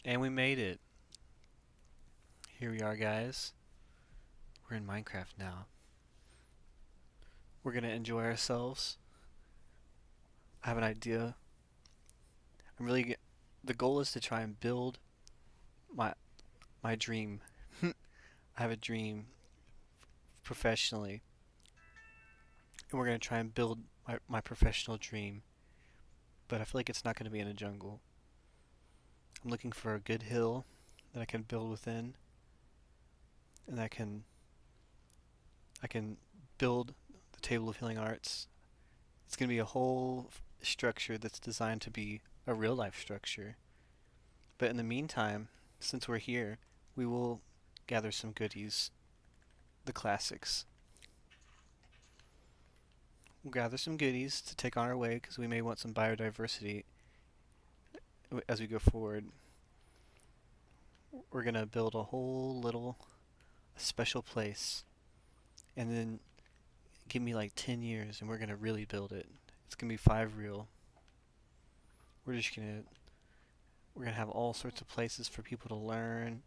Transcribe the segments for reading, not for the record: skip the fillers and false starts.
And we made it. Here we are, guys. We're in Minecraft now. We're gonna enjoy ourselves. I have an idea. I'm really. The goal is to try and build my my dream. I have a dream professionally, and we're gonna try and build my professional dream. But I feel like it's not gonna be in a jungle. I'm looking for a good hill that I can build within, and I can build the Table of Healing Arts. It's gonna be a whole structure that's designed to be a real life structure. But in the meantime, since we're here, we will gather some goodies, the classics. We'll gather some goodies to take on our way because we may want some biodiversity as we go forward. We're gonna build a whole little special place, and then give me like 10 years, and we're gonna really build it. It's gonna be 5 real. We're just gonna we're gonna have all sorts of places for people to learn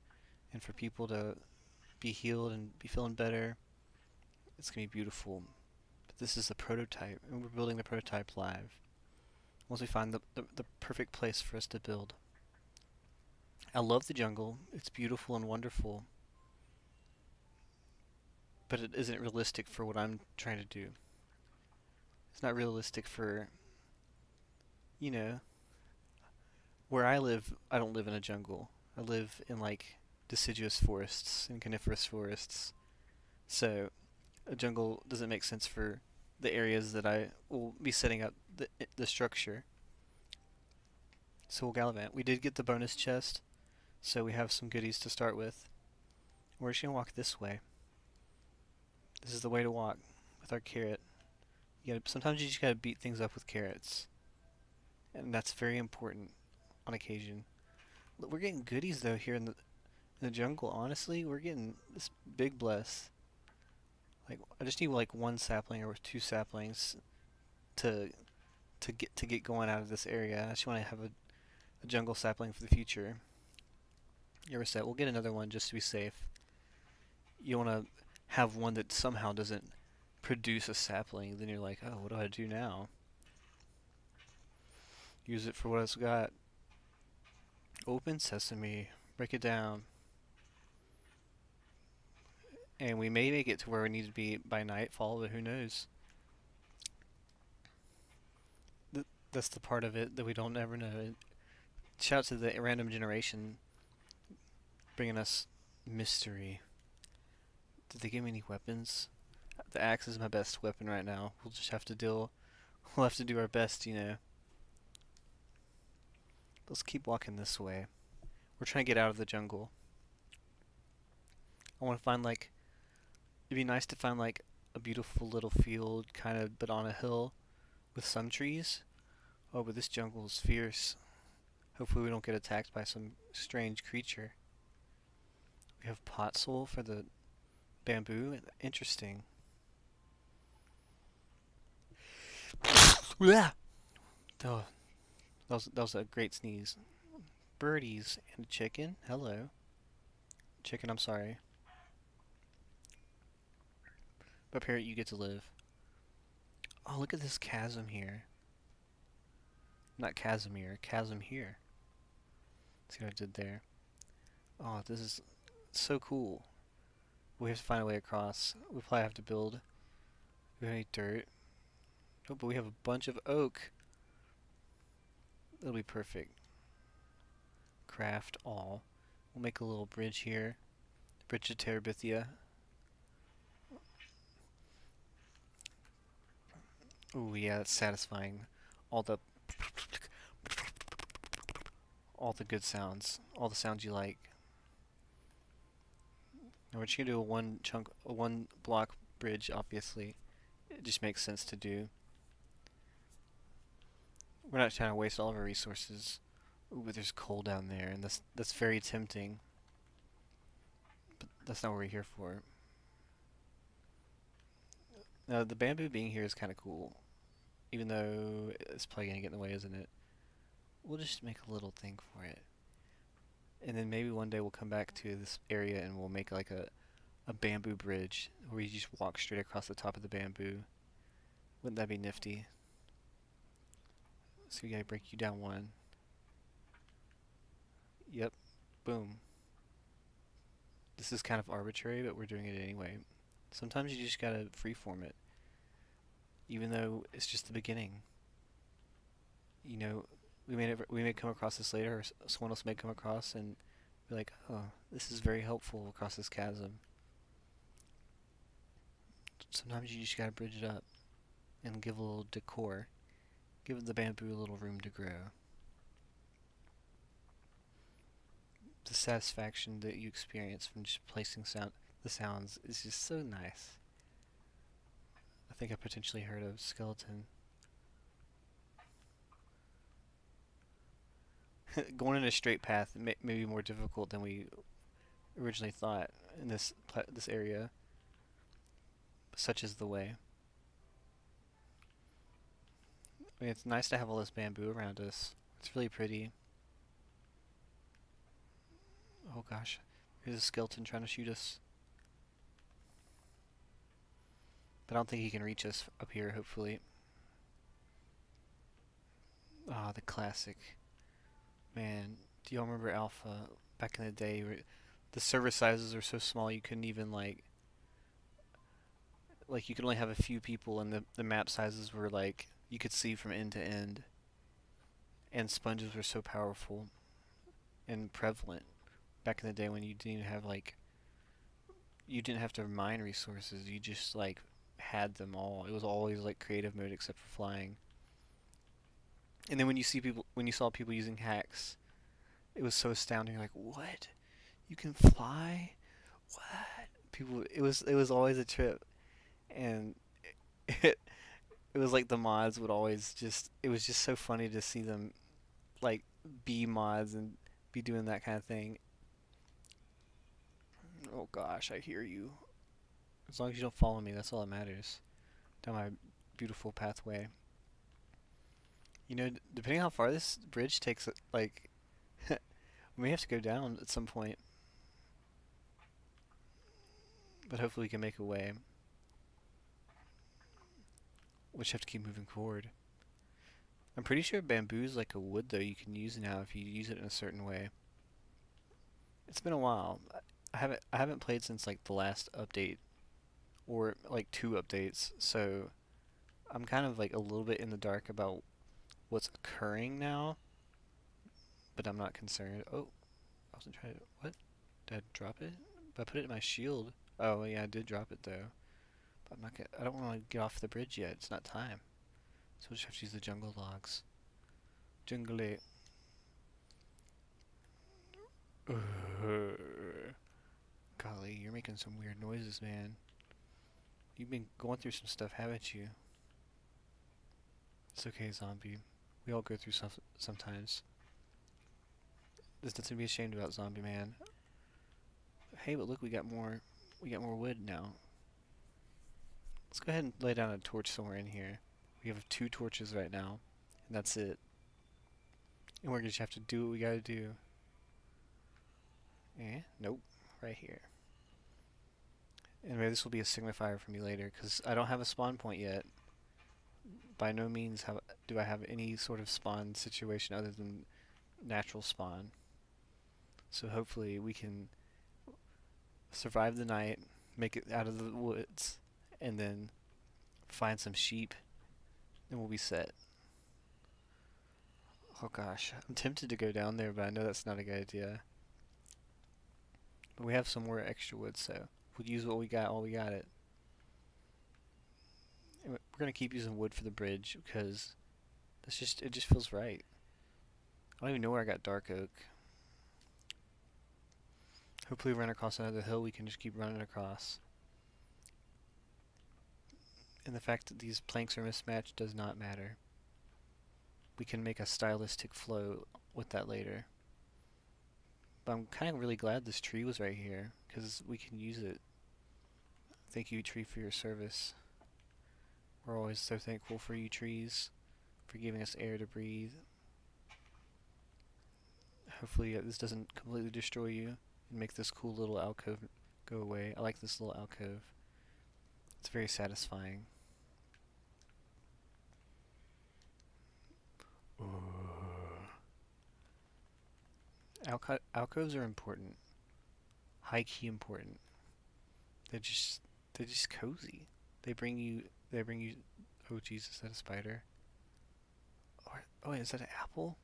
and for people to be healed and be feeling better. It's gonna be beautiful. But this is the prototype, and we're building the prototype live. Once we find the perfect place for us to build. I love the jungle. It's beautiful and wonderful, but it isn't realistic for what I'm trying to do. It's not realistic for, you know, where I live. I don't live in a jungle. I live in like deciduous forests and coniferous forests. So a jungle doesn't make sense for the areas that I will be setting up the structure. So we'll gallivant. We did get the bonus chest, so we have some goodies to start with. We're just gonna walk this way. This is the way to walk with our carrot. Sometimes you just gotta beat things up with carrots, and that's very important on occasion. We're getting goodies though here in the jungle. Honestly, we're getting this big bless. Like I just need like one sapling or two saplings to to get going out of this area. I just want to have a jungle sapling for the future. You're set. We'll get another one just to be safe. You want to have one that somehow doesn't produce a sapling. Then you're like, oh, what do I do now? Use it for what it's got. Open sesame. Break it down. And we may make it to where we need to be by nightfall, but who knows? That's the part of it that we don't ever know. Shout out to the random generation bringing us mystery. Did they give me any weapons? The axe is my best weapon right now. We'll just have to deal. We'll have to do our best, you know. Let's keep walking this way. We're trying to get out of the jungle. I want to find like. It'd be nice to find like a beautiful little field, kind of, but on a hill with some trees. Oh, but this jungle is fierce. Hopefully, we don't get attacked by some strange creature. We have pot soul for the bamboo. Interesting. Oh, that was a great sneeze. Birdies and a chicken. Hello. Chicken, I'm sorry. But parrot, you get to live. Oh, look at this chasm here. Not Casimir, chasm here. See what I did there? Oh, this is so cool. We have to find a way across. We probably have to build. We have any dirt? Oh, but we have a bunch of oak. That'll be perfect. Craft all. We'll make a little bridge here. Bridge to Terabithia. Ooh, yeah, that's satisfying. All the all the good sounds. All the sounds you like. Now we're just gonna do a one block bridge, obviously. It just makes sense to do. We're not trying to waste all of our resources. Ooh, but there's coal down there, and that's very tempting. But that's not what we're here for. Now, the bamboo being here is kind of cool. Even though it's probably gonna get in the way, isn't it? We'll just make a little thing for it. And then maybe one day we'll come back to this area and we'll make like a bamboo bridge where you just walk straight across the top of the bamboo. Wouldn't that be nifty? So we gotta break you down one. Yep, boom. This is kind of arbitrary, but we're doing it anyway. Sometimes you just gotta freeform it, even though it's just the beginning. You know, we may come across this later, or someone else may come across and be like, "Oh, this is very helpful across this chasm." Sometimes you just gotta bridge it up and give a little decor, give the bamboo a little room to grow. The satisfaction that you experience from just placing the sounds is just so nice. I think I potentially heard a skeleton. Going in a straight path may be more difficult than we originally thought in this area. Such is the way. I mean, it's nice to have all this bamboo around us. It's really pretty. Oh gosh, here's a skeleton trying to shoot us. But I don't think he can reach us up here, hopefully. Ah, the classic. Man, do y'all remember Alpha back in the day where the server sizes were so small you couldn't even like you could only have a few people and the map sizes were like you could see from end to end, and sponges were so powerful and prevalent back in the day when you didn't even have you didn't have to mine resources, you just like had them all. It was always like creative mode except for flying. And then when you saw people using hacks, it was so astounding. You're like, what? You can fly? What? People, it was always a trip, and it it was like the mods would always just. It was just so funny to see them like be mods and be doing that kind of thing. Oh gosh, I hear you. As long as you don't follow me, that's all that matters. Down my beautiful pathway. You know, depending on how far this bridge takes, like, we may have to go down at some point. But hopefully we can make a way. We just have to keep moving forward. I'm pretty sure bamboo's like a wood, though, you can use now if you use it in a certain way. It's been a while. I haven't played since like the last update, or like 2 updates, so I'm kind of like a little bit in the dark about what's occurring now, but I'm not concerned. Oh, I wasn't trying to. What? Did I drop it? But I put it in my shield. Oh yeah, I did drop it though. But I'm not gonna. I don't want to get off the bridge yet. It's not time. So we'll just have to use the jungle logs. Jungle. Golly, you're making some weird noises, man. You've been going through some stuff, haven't you? It's okay, zombie. We all go through stuff sometimes. There's nothing to be ashamed about, zombie man. Hey, but look, we got more wood now. Let's go ahead and lay down a torch somewhere in here. We have 2 torches right now, and that's it. And we're gonna just have to do what we gotta do. Nope, right here. And maybe this will be a signifier for me later, because I don't have a spawn point yet. By no means do I have any sort of spawn situation other than natural spawn. So hopefully we can survive the night, make it out of the woods, and then find some sheep, and we'll be set. Oh gosh, I'm tempted to go down there, but I know that's not a good idea. But we have some more extra wood, so we'll use what we got while we got it. And we're gonna keep using wood for the bridge because it just feels right. I don't even know where I got dark oak. Hopefully we run across another hill we can just keep running across. And the fact that these planks are mismatched does not matter. We can make a stylistic flow with that later. But I'm kind of really glad this tree was right here, because we can use it. Thank you, tree, for your service. We're always so thankful for you, trees, for giving us air to breathe. Hopefully this doesn't completely destroy you and make this cool little alcove go away. I like this little alcove. It's very satisfying. Ooh. Alcoves are important. High key important. They're just they're just cozy. They bring you oh Jesus, is that a spider? Oh wait, is that an apple?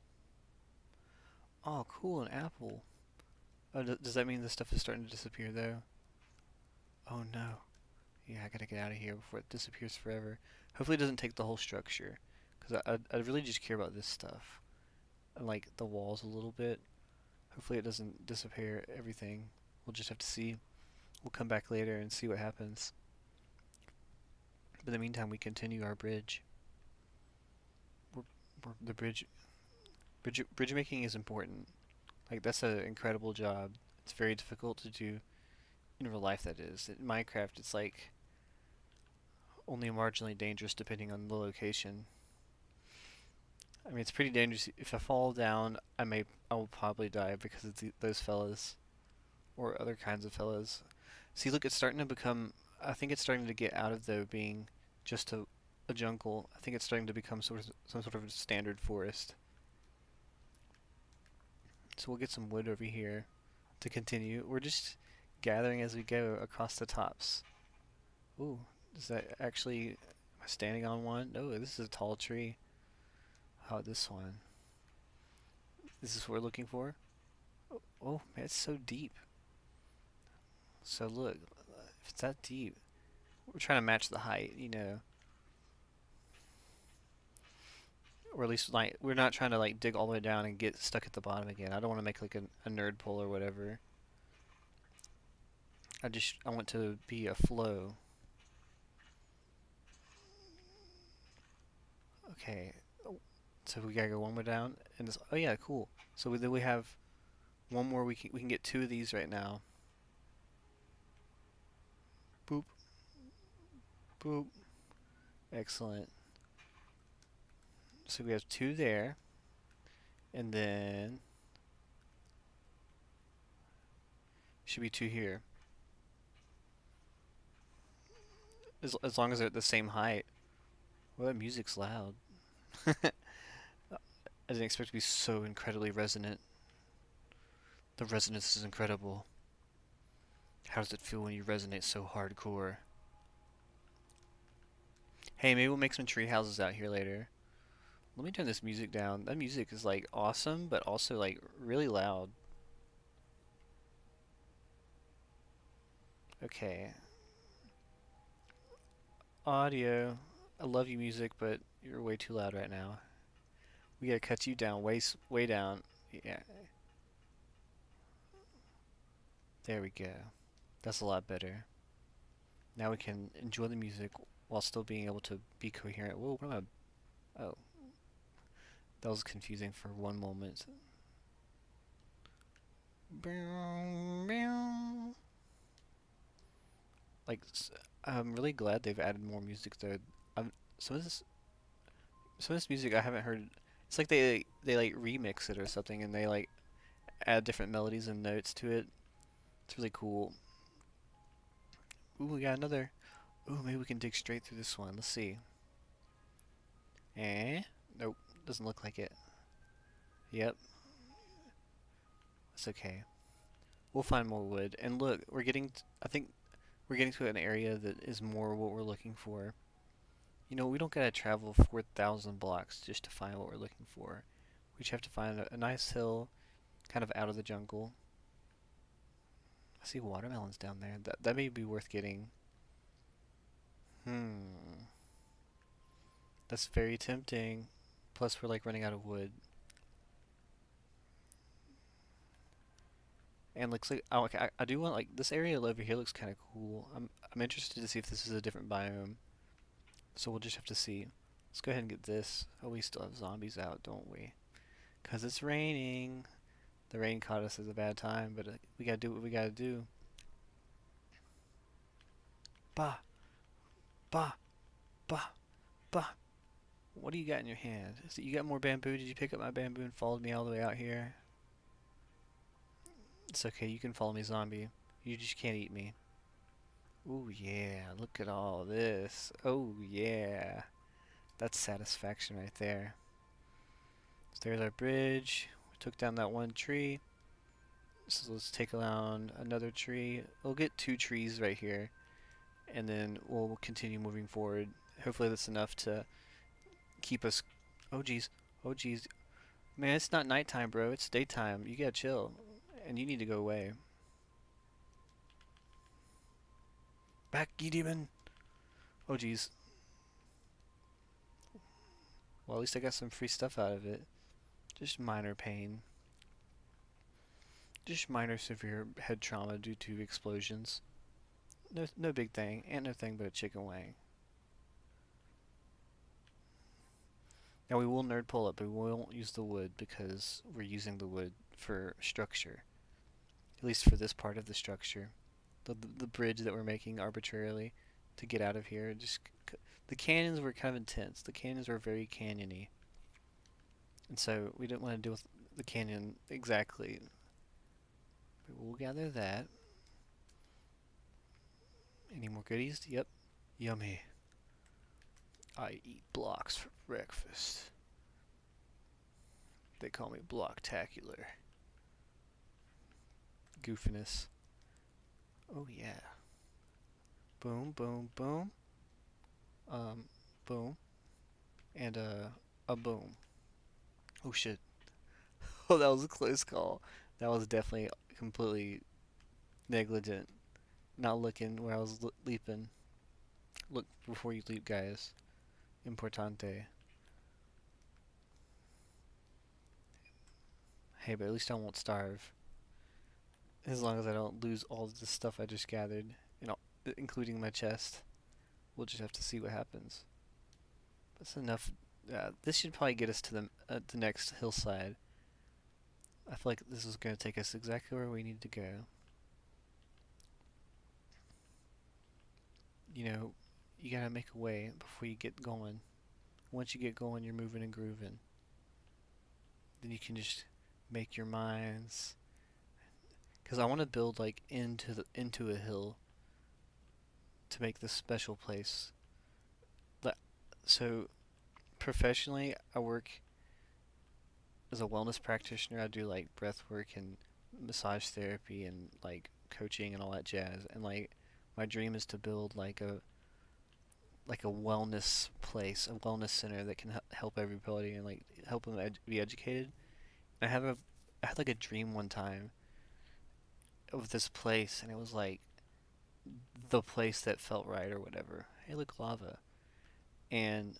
Oh cool, an apple. Oh, does that mean this stuff is starting to disappear though? Oh no. Yeah, I gotta get out of here before it disappears forever. Hopefully it doesn't take the whole structure. Because I really just care about this stuff. And like the walls a little bit. Hopefully it doesn't disappear everything. We'll just have to see. We'll come back later and see what happens. But in the meantime, we continue our bridge. The bridge making is important. Like that's an incredible job. It's very difficult to do in real life. That is. In Minecraft, it's like only marginally dangerous depending on the location. I mean, it's pretty dangerous. If I fall down, I will probably die because of those fellas or other kinds of fellas. See, look, it's starting to become. I think it's starting to get out of though being just a jungle. I think it's starting to become some sort of a standard forest. So we'll get some wood over here to continue. We're just gathering as we go across the tops. Ooh, is that actually? Am I standing on one? No, this is a tall tree. How about this one? This is what we're looking for? Oh man, it's so deep. So look, if it's that deep, we're trying to match the height, you know. Or at least like we're not trying to like dig all the way down and get stuck at the bottom again. I don't want to make like a nerd pull or whatever. I want to be a flow. Okay, so we gotta go one more down, and this. Oh yeah, cool. So then we have one more. We can get two of these right now. Boop, boop. Excellent. So we have two there, and then should be two here. As long as they're at the same height. Well, that music's loud. I didn't expect it to be so incredibly resonant. The resonance is incredible. How does it feel when you resonate so hardcore? Hey, maybe we'll make some tree houses out here later. Let me turn this music down. That music is like awesome, but also like really loud. Okay. Audio. I love you, music, but you're way too loud right now. We gotta cut you down, way down. Yeah. There we go. That's a lot better. Now we can enjoy the music while still being able to be coherent. Whoa, what am I? Oh, that was confusing for one moment. Like, I'm really glad they've added more music though. Um, some of this, some of this music I haven't heard. It's like they like remix it or something, and they like add different melodies and notes to it. It's really cool. Ooh, we got another. Ooh, maybe we can dig straight through this one. Let's see. Eh? Nope, doesn't look like it. Yep, that's okay. We'll find more wood. And look, I think we're getting to an area that is more what we're looking for. You know, we don't gotta travel 4,000 blocks just to find what we're looking for. We just have to find a nice hill, kind of out of the jungle. I see watermelons down there. That may be worth getting. Hmm. That's very tempting. Plus, we're like running out of wood. And looks like oh, okay, I do want like this area over here looks kind of cool. I'm interested to see if this is a different biome. So we'll just have to see. Let's go ahead and get this. Oh, we still have zombies out, don't we? 'Cause it's raining. The rain caught us at a bad time, but we gotta do what we gotta do. Bah, bah, bah, bah. What do you got in your hand? You got more bamboo? Did you pick up my bamboo and followed me all the way out here? It's okay, you can follow me, zombie. You just can't eat me. Ooh, yeah, look at all this. Oh, yeah. That's satisfaction right there. So there's our bridge. We took down that one tree. So let's take down another tree. We'll get 2 trees right here, and then we'll continue moving forward. Hopefully that's enough to keep us... Oh, geez. Oh, geez. Man, it's not nighttime, bro. It's daytime. You gotta chill. And you need to go away. Back, ye demon! Oh, geez. Well, at least I got some free stuff out of it. Just minor pain. Just minor severe head trauma due to explosions. No big thing. Ain't no thing but a chicken wing. Now we will nerd pull it, but we won't use the wood because we're using the wood for structure. At least for this part of the structure. The bridge that we're making arbitrarily to get out of here. The canyons were kind of intense. The canyons were very canyony. And so we didn't want to deal with the canyon exactly. But we'll gather that. Any more goodies? Yep. Yummy. I eat blocks for breakfast. They call me Blocktacular. Goofiness. Oh yeah. Boom, boom, boom. Boom. And a boom. Oh shit. Oh, that was a close call. That was definitely completely negligent. Not looking where I was leaping. Look before you leap, guys. Importante. Hey, but at least I won't starve. As long as I don't lose all of the stuff I just gathered, you know, including my chest. We'll just have to see what happens. That's enough. This should probably get us to the next hillside. I feel like this is going to take us exactly where we need to go. You know, you gotta make a way before you get going. Once you get going, you're moving and grooving. Then you can just make your minds. Because I want to build like into a hill to make this special place. So professionally, I work as a wellness practitioner. I do like breath work and massage therapy and like coaching and all that jazz. And like my dream is to build like a wellness place, a wellness center that can help everybody and like help them be educated. I had like a dream one time of this place, and it was like the place that felt right or whatever. Hey, look, lava, and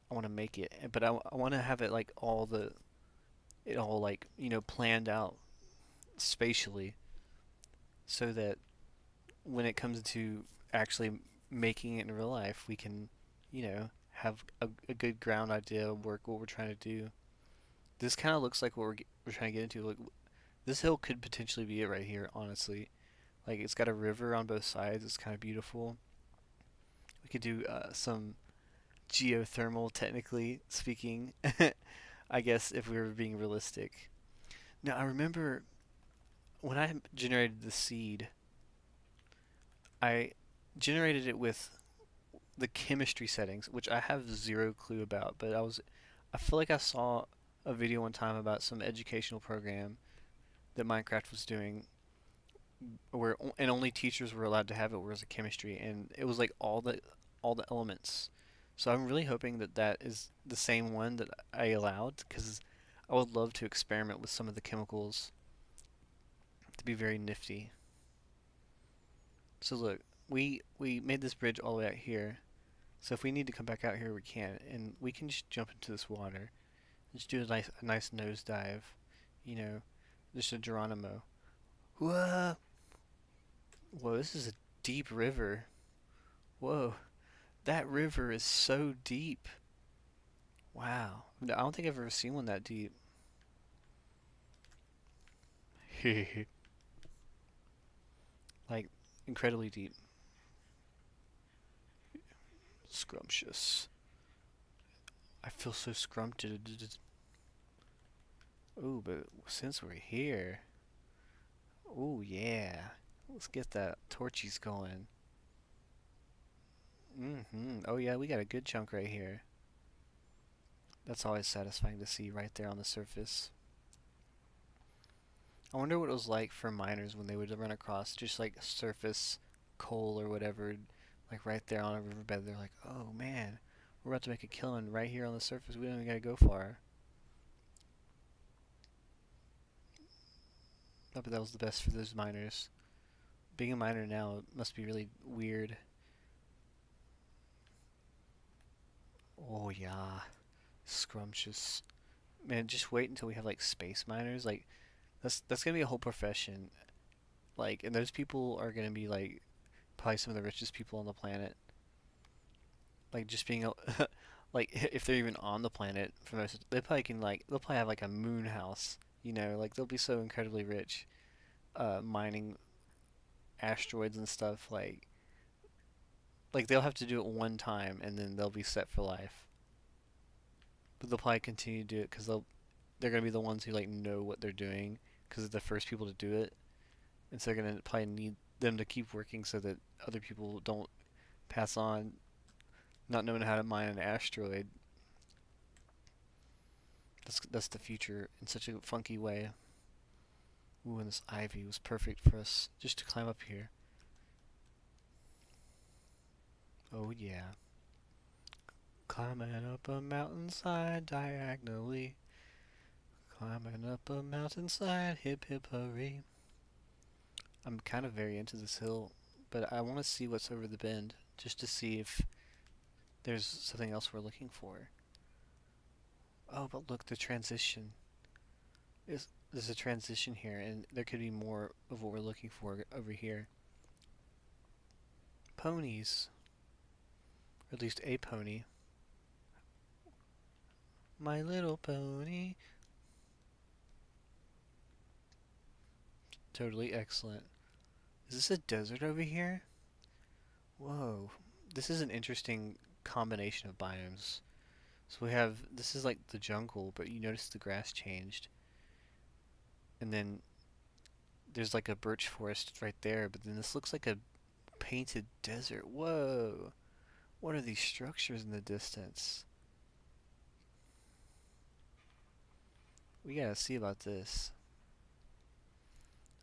I want to make it, but I want to have it like it all like planned out spatially, so that when it comes to actually making it in real life, we can, have a good ground idea of what we're trying to do. This kind of looks like what we're trying to get into. Like this hill could potentially be it right here, honestly. Like it's got a river on both sides. It's kind of beautiful. We could do some geothermal, technically speaking. I guess if we were being realistic. Now I remember when I generated the seed, I generated it with the chemistry settings, which I have zero clue about. But I feel like I saw a video one time about some educational program that Minecraft was doing, where and only teachers were allowed to have it, whereas a chemistry, and it was like all the elements. So I'm really hoping that that is the same one that I allowed, because I would love to experiment with some of the chemicals to be very nifty. So look, we made this bridge all the way out here. So if we need to come back out here, we can, and we can just jump into this water. Just do a nice nosedive, you know, just a Geronimo. Whoa! Whoa, this is a deep river. Whoa, that river is so deep. Wow, I don't think I've ever seen one that deep. Like, incredibly deep. Scrumptious. I feel so scrumptious. Ooh, but since we're here, Oh yeah. Let's get that torchies going. Oh yeah, we got a good chunk right here. That's always satisfying to see right there on the surface. I wonder what it was like for miners when they would run across just like surface coal or whatever, like right there on a riverbed. They're like, oh man, we're about to make a killing right here on the surface. We don't even gotta go far. I bet that was the best for those miners. Being a miner now must be really weird. Oh yeah, scrumptious. Man, just wait until we have like space miners. Like that's gonna be a whole profession. Like, and those people are gonna be like probably some of the richest people on the planet. Like just being a, like if they're even on the planet for most, they probably can like they'll probably have like a moon house. You know, like they'll be so incredibly rich, mining asteroids and stuff. Like they'll have to do it one time and then they'll be set for life. But they'll probably continue to do it because they're gonna be the ones who like know what they're doing because they're the first people to do it, and so they're gonna probably need them to keep working so that other people don't pass on not knowing how to mine an asteroid. That's the future in such a funky way. Ooh, and this ivy was perfect for us just to climb up here. Oh yeah. Climbing up a mountainside diagonally. Climbing up a mountainside, hip hip hurry. I'm kind of very into this hill, but I want to see what's over the bend just to see if there's something else we're looking for. Oh, but look, the transition. There's a transition here, and there could be more of what we're looking for over here. Ponies. Or at least a pony. My little pony. Totally excellent. Is this a desert over here? Whoa. This is an interesting combination of biomes. So we have, this is like the jungle, but you notice the grass changed. And then there's like a birch forest right there, but then this looks like a painted desert. Whoa. What are these structures in the distance? We gotta see about this.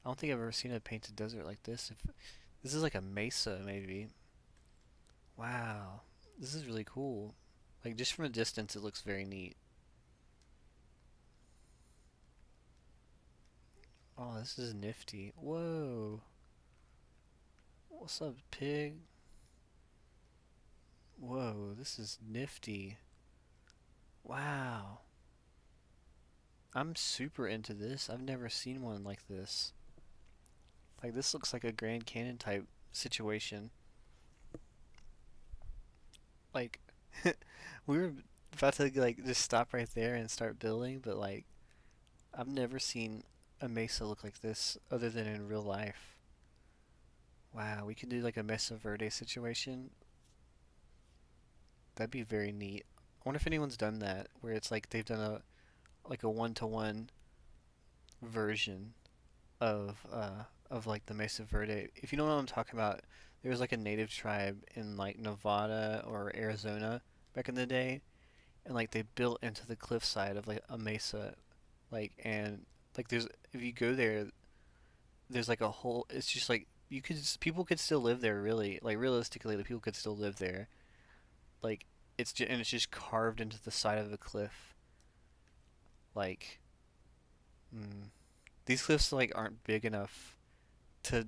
I don't think I've ever seen a painted desert like this. If this is like a mesa, maybe. Wow. This is really cool. Like, just from a distance, it looks very neat. Oh, this is nifty. Whoa. What's up, pig? Whoa, this is nifty. Wow. I'm super into this. I've never seen one like this. Like, this looks like a Grand Canyon type situation. Like, we were about to, like, just stop right there and start building, but, like, I've never seen a mesa look like this other than in real life. Wow, we could do, like, a Mesa Verde situation. That'd be very neat. I wonder if anyone's done that, where it's like they've done like a one-to-one version of like the Mesa Verde. If you don't know what I'm talking about, there was like a native tribe in like Nevada or Arizona back in the day, and like they built into the cliffside of like a mesa, like and like there's if you go there, there's like a whole. It's just like you could people could still live there really. Like realistically, the people could still live there. Like and it's just carved into the side of a cliff. Like, mm, these cliffs like aren't big enough to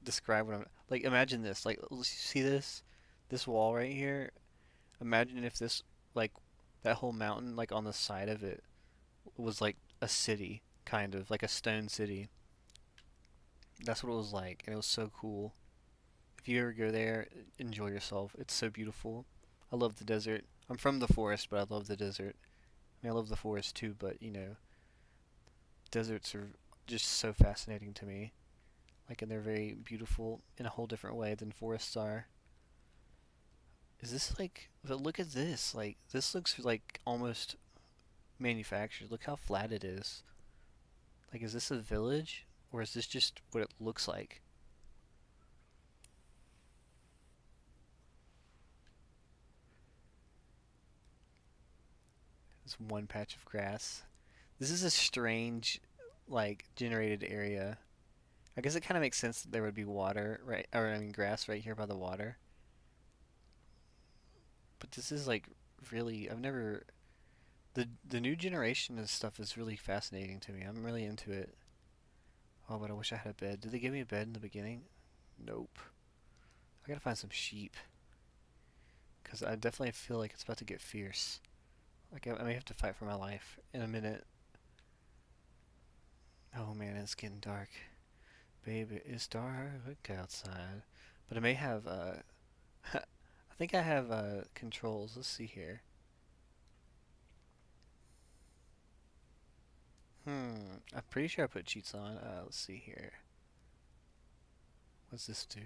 describe what I'm like. Imagine this. Like, see this wall right here. Imagine if this like that whole mountain like on the side of it was like a city, kind of like a stone city. That's what it was like, and it was so cool. If you ever go there, enjoy yourself. It's so beautiful. I love the desert. I'm from the forest, but I love the desert. I mean, I love the forest too, but you know, deserts are just so fascinating to me. Like, and they're very beautiful in a whole different way than forests are. Is this like? But look at this. Like, this looks like almost manufactured. Look how flat it is. Like, is this a village? Or is this just what it looks like? It's one patch of grass. This is a strange, like, generated area. I guess it kind of makes sense that there would be water, right? Or, I mean, grass right here by the water. But this is, like, really, I've never... The new generation of stuff is really fascinating to me. I'm really into it. Oh, but I wish I had a bed. Did they give me a bed in the beginning? Nope. I gotta find some sheep. Because I definitely feel like it's about to get fierce. Like, I may have to fight for my life in a minute. Oh man, it's getting dark. Baby, it's dark outside. But I may have, I think I have, controls. Let's see here. I'm pretty sure I put cheats on. Let's see here. What's this do?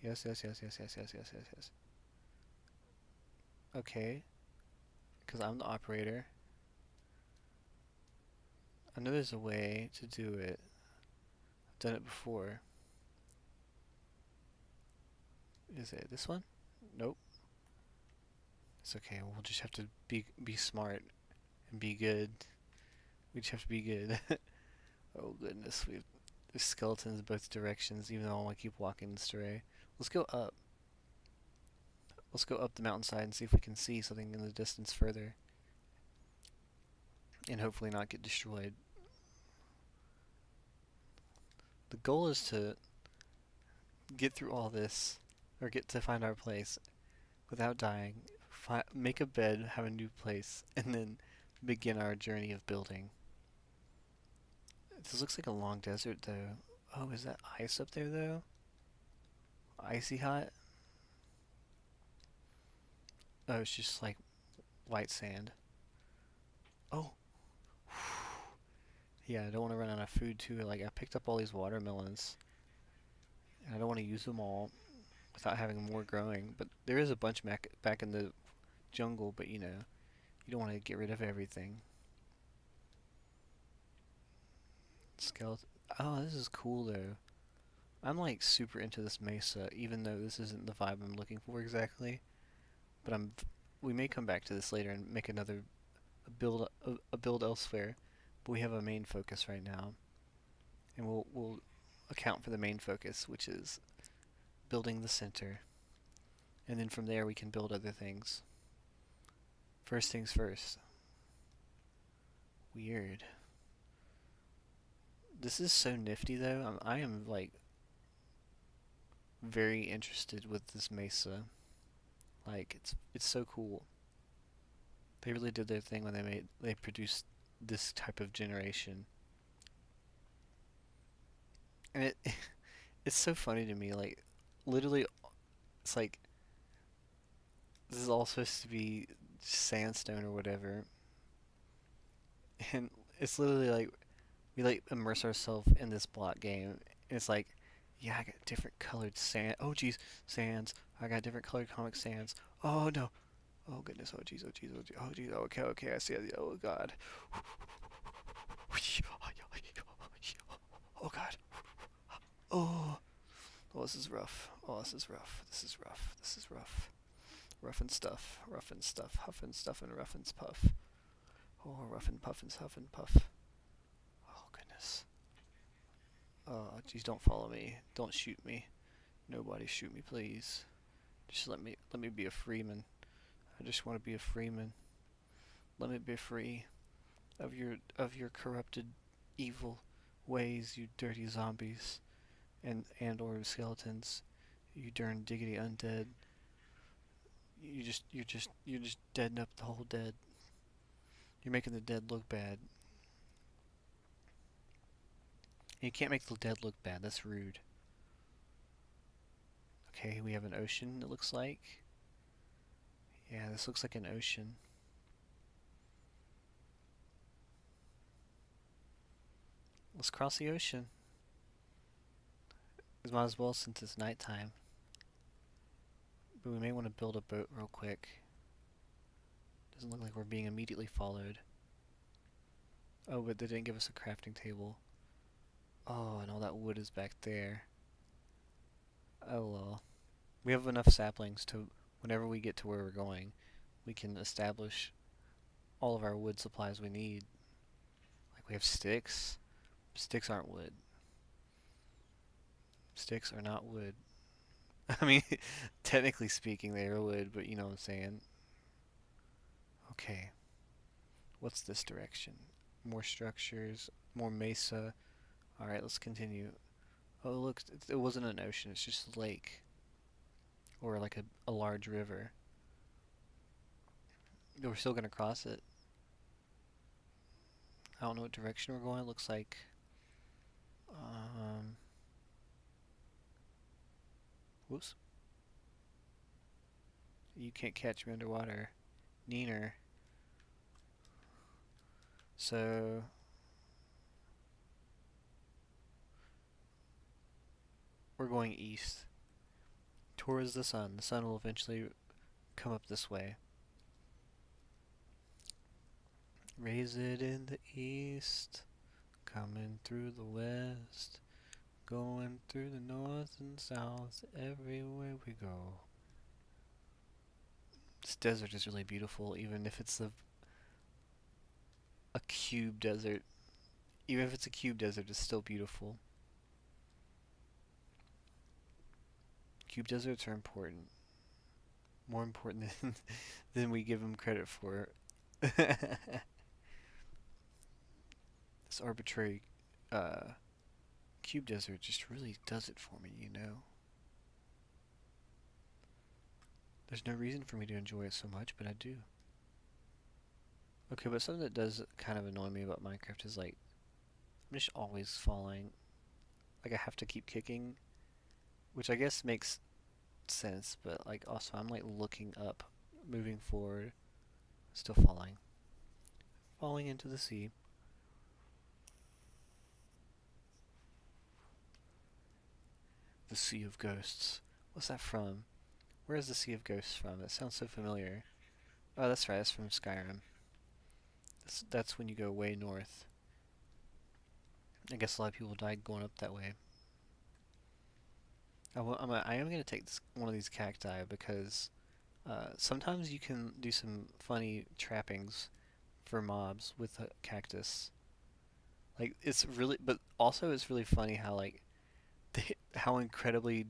Yes, yes, yes, yes, yes, yes, yes, yes, yes. Okay, because I'm the operator. I know there's a way to do it. I've done it before. Is it this one? Nope. It's okay. We'll just have to be smart and be good. We just have to be good. Oh goodness, there's skeletons both directions. Even though I want to keep walking stray. Let's go up. Let's go up the mountainside and see if we can see something in the distance further, and hopefully not get destroyed. The goal is to get through all this, or get to find our place without dying, make a bed, have a new place, and then begin our journey of building. This looks like a long desert though. Oh, is that ice up there though? Icy hot? Oh, it's just like white sand. Oh, yeah, I don't want to run out of food too. Like, I picked up all these watermelons, and I don't want to use them all without having more growing. But there is a bunch back in the jungle, but you know, you don't want to get rid of everything. Skeleton. Oh, this is cool though. I'm like super into this mesa, even though this isn't the vibe I'm looking for exactly. But we may come back to this later and make another a build elsewhere. But we have a main focus right now, and we'll account for the main focus, which is building the center, and then from there we can build other things. First things first. Weird. This is so nifty though. I am like very interested with this mesa. Like it's so cool. They really did their thing when they produced this type of generation. And it's so funny to me, like literally it's like this is all supposed to be sandstone or whatever. And it's literally like we like immerse ourselves in this block game. And it's like, yeah, I got different colored sand. Oh geez, sands. I got different colored comic sands. Oh no. Oh goodness. Oh jeez. Oh jeez. Oh jeez. Oh jeez. Okay. Okay. I see it. Oh god. Oh god. Oh. Oh, this is rough. Oh, this is rough. This is rough. This is rough. Rough and stuff. Rough and stuff. Huff and stuff and rough and puff. Oh, rough and puff and huff and puff. Oh goodness. Oh, jeez, don't follow me. Don't shoot me. Nobody shoot me, please. Just let me be a freeman. I just want to be a freeman. Let me be free of your corrupted evil ways, you dirty zombies and or skeletons. You darn diggity undead. You're just deading up the whole dead. You're making the dead look bad. And you can't make the dead look bad. That's rude. Okay, we have an ocean, it looks like. Yeah, this looks like an ocean. Let's cross the ocean. We might as well since it's nighttime. But we may want to build a boat real quick. Doesn't look like we're being immediately followed. Oh, but they didn't give us a crafting table. Oh, and all that wood is back there. Oh well. We have enough saplings to, whenever we get to where we're going, we can establish all of our wood supplies we need. Like we have sticks. Sticks aren't wood. Sticks are not wood. I mean, technically speaking, they are wood, but you know what I'm saying. Okay, what's this direction? More structures, more mesa. Alright, let's continue. Oh, look, it wasn't an ocean, it's just a lake. Or like a large river. We're still gonna cross it. I don't know what direction we're going. It looks like, um, whoops. You can't catch me underwater. Neener. So, we're going east. Towards the sun. The sun will eventually come up this way. Raise it in the east. Coming through the west. Going through the north and south. Everywhere we go. This desert is really beautiful, even if it's a cube desert. Even if it's a cube desert, it's still beautiful. Cube deserts are important. More important than we give them credit for. This arbitrary cube desert just really does it for me, you know? There's no reason for me to enjoy it so much, but I do. Okay, but something that does kind of annoy me about Minecraft is like, I'm just always falling. Like I have to keep kicking, which I guess makes sense, but like also I'm like looking up, moving forward, still falling. Falling into the sea. The Sea of Ghosts. What's that from? Where is the Sea of Ghosts from? That sounds so familiar. Oh, that's right, that's from Skyrim. That's when you go way north. I guess a lot of people died going up that way. I am going to take one of these cacti because sometimes you can do some funny trappings for mobs with a cactus. Like it's really, but also it's really funny how like how incredibly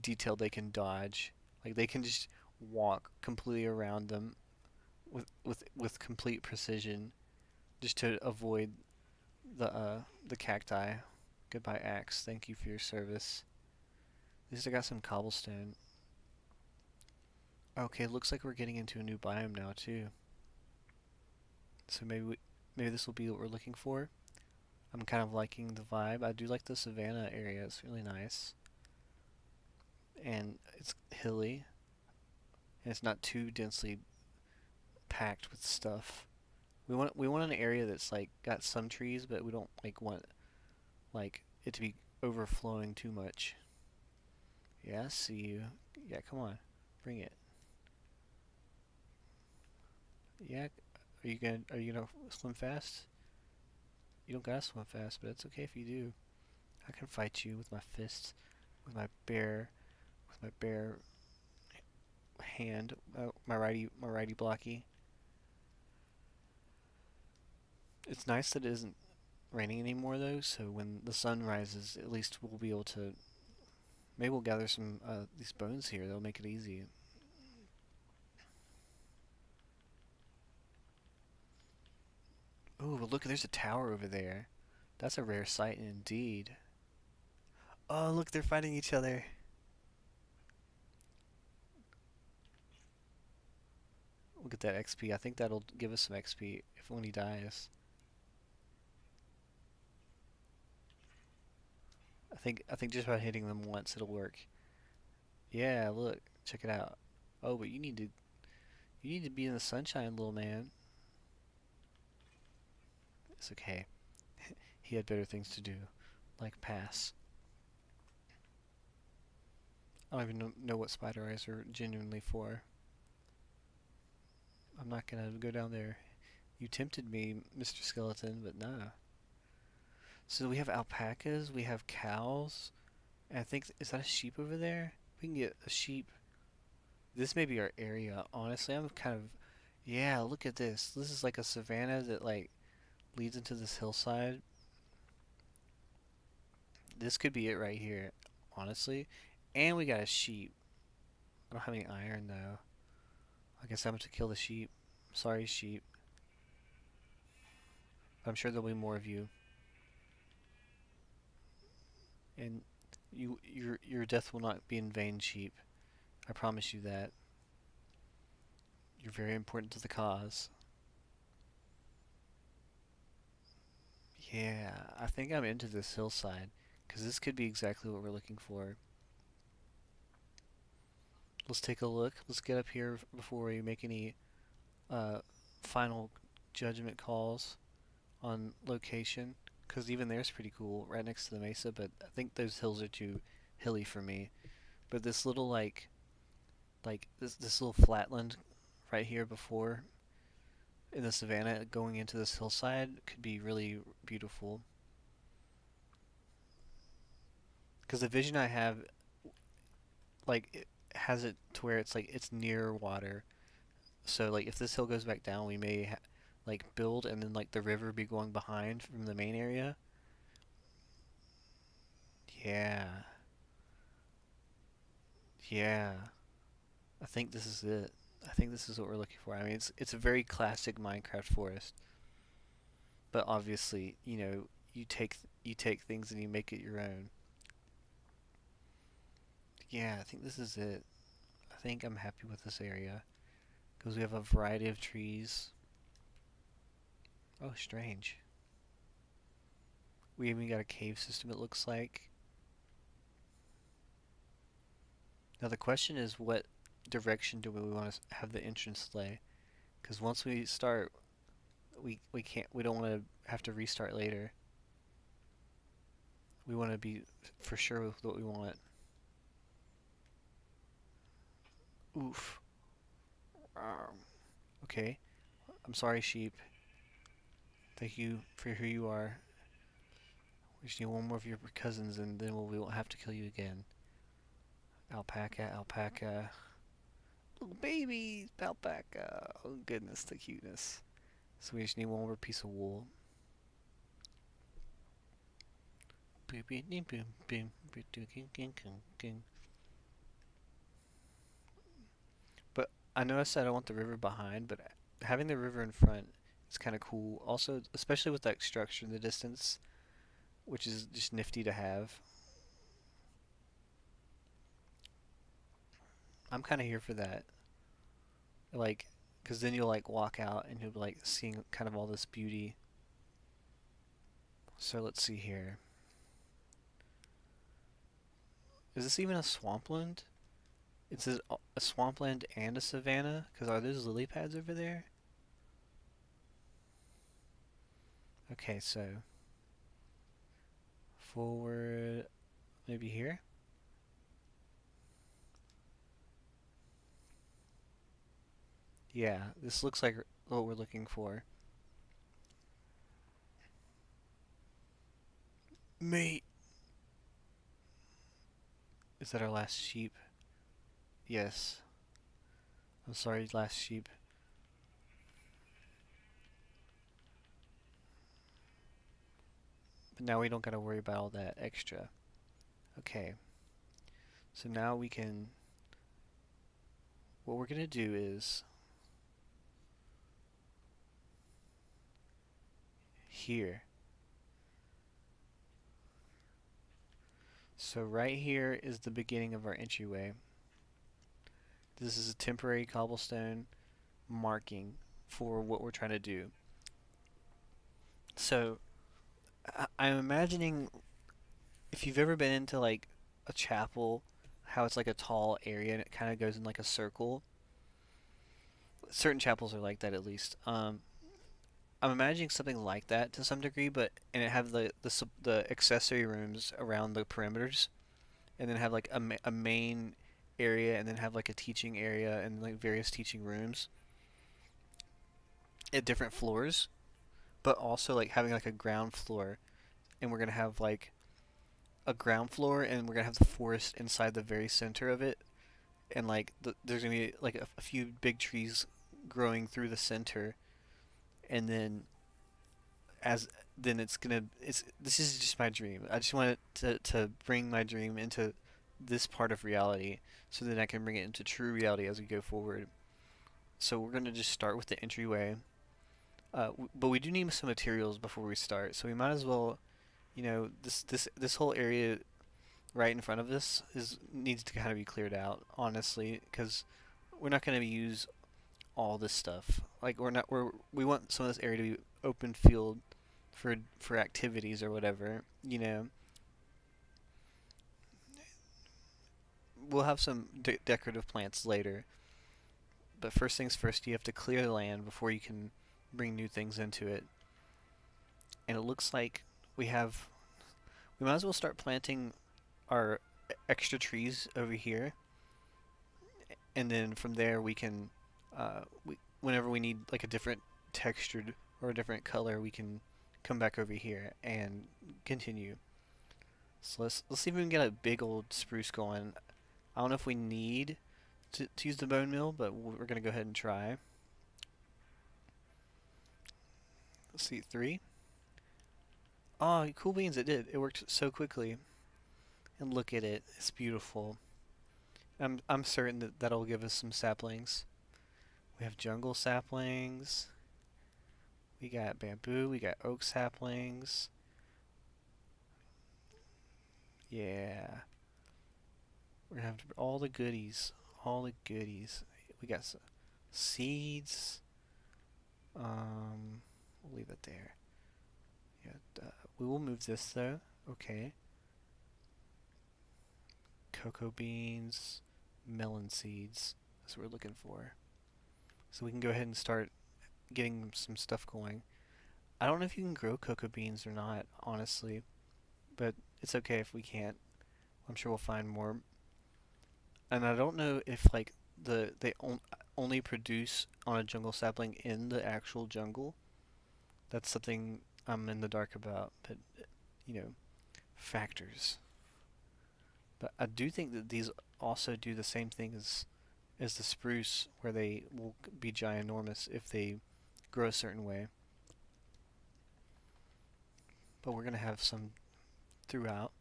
detailed they can dodge. Like they can just walk completely around them with complete precision just to avoid the cacti. Goodbye axe. Thank you for your service. At least I got some cobblestone. Okay, looks like we're getting into a new biome now too. So maybe this will be what we're looking for. I'm kind of liking the vibe. I do like the savanna area. It's really nice. And it's hilly. And it's not too densely packed with stuff. We want an area that's like got some trees, but we don't like want like it to be overflowing too much. Yeah, I see you. Yeah, come on. Bring it. Yeah, are you gonna swim fast? You don't gotta swim fast, but it's okay if you do. I can fight you with my fists, with my bare hand, my righty blocky. It's nice that it isn't raining anymore though, so when the sun rises, at least we'll be able to. Maybe we'll gather some these bones here. That'll make it easy. Ooh, but look, there's a tower over there. That's a rare sight indeed. Oh, look, they're fighting each other. We'll get that XP. I think that'll give us some XP if when he dies. I think just by hitting them once it'll work. Yeah, look, check it out. Oh, but you need to be in the sunshine, little man. It's okay. He had better things to do, like pass. I don't even know what spider eyes are genuinely for. I'm not gonna go down there. You tempted me, Mr. Skeleton, but nah. So we have alpacas, we have cows, and I think is that a sheep over there? We can get a sheep. This may be our area. Honestly, I'm kind of yeah. Look at this. This is like a savanna that like leads into this hillside. This could be it right here, honestly. And we got a sheep. I don't have any iron though. I guess I'm going to kill the sheep. Sorry, sheep. I'm sure there'll be more of you, and your death will not be in vain, sheep. I promise you that. You're very important to the cause. Yeah, I think I'm into this hillside, because this could be exactly what we're looking for. Let's take a look. Let's get up here before we make any uh, final judgment calls on location, because even there's pretty cool, right next to the mesa, but I think those hills are too hilly for me. But this little like this little flatland right here before in the savannah going into this hillside could be really beautiful. Because the vision I have, like, it has it to where it's like it's near water. So like if this hill goes back down, we may like build and then like the river be going behind from the main area. Yeah, yeah. I think this is it. I think this is what we're looking for. I mean, it's a very classic Minecraft forest, but obviously, you take things and you make it your own. Yeah, I think this is it. I think I'm happy with this area because we have a variety of trees. Oh, strange. We even got a cave system, it looks like. Now the question is, what direction do we want to have the entrance lay? Because once we start, we don't want to have to restart later. We want to be for sure with what we want. Oof. Okay. I'm sorry, sheep. Thank you for who you are. We just need one more of your cousins, and then we won't have to kill you again. Alpaca, alpaca. Little baby alpaca. Oh goodness, the cuteness. So we just need one more piece of wool. But I know I said I want the river behind, but having the river in front is kind of cool. Also, especially with that structure in the distance, which is just nifty to have. I'm kind of here for that. Like, because then you'll like walk out and you'll be like seeing kind of all this beauty. So let's see here. Is this even a swampland? It says a swampland and a savanna. Because are those lily pads over there? Okay, so forward, maybe here. Yeah, this looks like what we're looking for. Mate, is that our last sheep? Yes. I'm sorry, last sheep. But now we don't gotta worry about all that extra. Okay, so now we can. What we're gonna do is here. So right here is the beginning of our entryway. This is a temporary cobblestone marking for what we're trying to do. So I'm imagining if you've ever been into like a chapel, how it's like a tall area and it kind of goes in like a circle. Certain chapels are like that at least. I'm imagining something like that to some degree, but and it have the accessory rooms around the perimeters, and then have like a main area, and then have like a teaching area and like various teaching rooms at different floors, but also like having like a ground floor and we're gonna have like a ground floor, and we're gonna have the forest inside the very center of it, and like there's gonna be like a few big trees growing through the center, and then as then it's this is just my dream. I just want it to bring my dream into this part of reality, so that I can bring it into true reality as we go forward. So we're gonna just start with the entryway, but we do need some materials before we start. So we might as well, this whole area right in front of us is needs to kind of be cleared out, honestly, because we're not gonna use all this stuff. Like we want some of this area to be open field for activities or whatever. We'll have some decorative plants later, but first things first, you have to clear the land before you can bring new things into it. And it looks like we have we might as well start planting our extra trees over here, and then from there we can whenever we need like a different textured or a different color, we can come back over here and continue. So let's see if we can get a big old spruce going. I don't know if we need to use the bone mill, but we're gonna go ahead and try. Let's see, 3. Oh, cool beans! It did. It worked so quickly. And look at it. It's beautiful. I'm certain that that'll give us some saplings. We have jungle saplings. We got bamboo. We got oak saplings. Yeah. We're gonna have all the goodies. All the goodies. We got seeds. We'll leave it there. Yeah. We will move this though. Okay. Cocoa beans, melon seeds. That's what we're looking for. So we can go ahead and start getting some stuff going. I don't know if you can grow cocoa beans or not, honestly, but it's okay if we can't. I'm sure we'll find more. And I don't know if like they only produce on a jungle sapling in the actual jungle. That's something I'm in the dark about, but you know, factors. But I do think that these also do the same thing as the spruce, where they will be ginormous if they grow a certain way. But we're gonna have some throughout,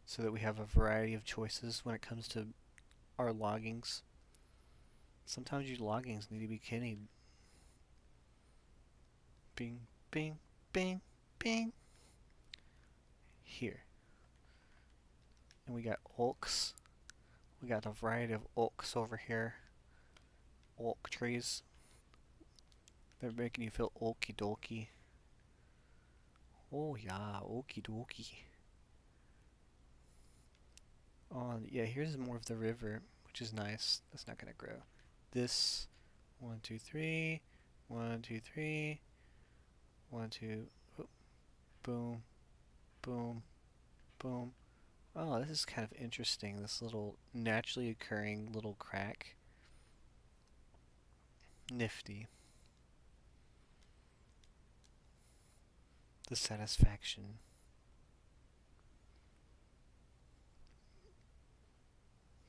so that we have a variety of choices when it comes to our loggings. Sometimes your loggings need to be kennied. Bing, bing, bing, bing. Here. And we got oaks. We got a variety of oaks over here. Oak trees. They're making you feel oaky dokie. Oh yeah, okie dokie. Oh yeah, here's more of the river, which is nice. That's not gonna grow. This 1, 2, 3, 1, 2, 3, 1, 2, oh, boom, boom, boom. Oh, this is kind of interesting. This little naturally occurring little crack. Nifty. The satisfaction.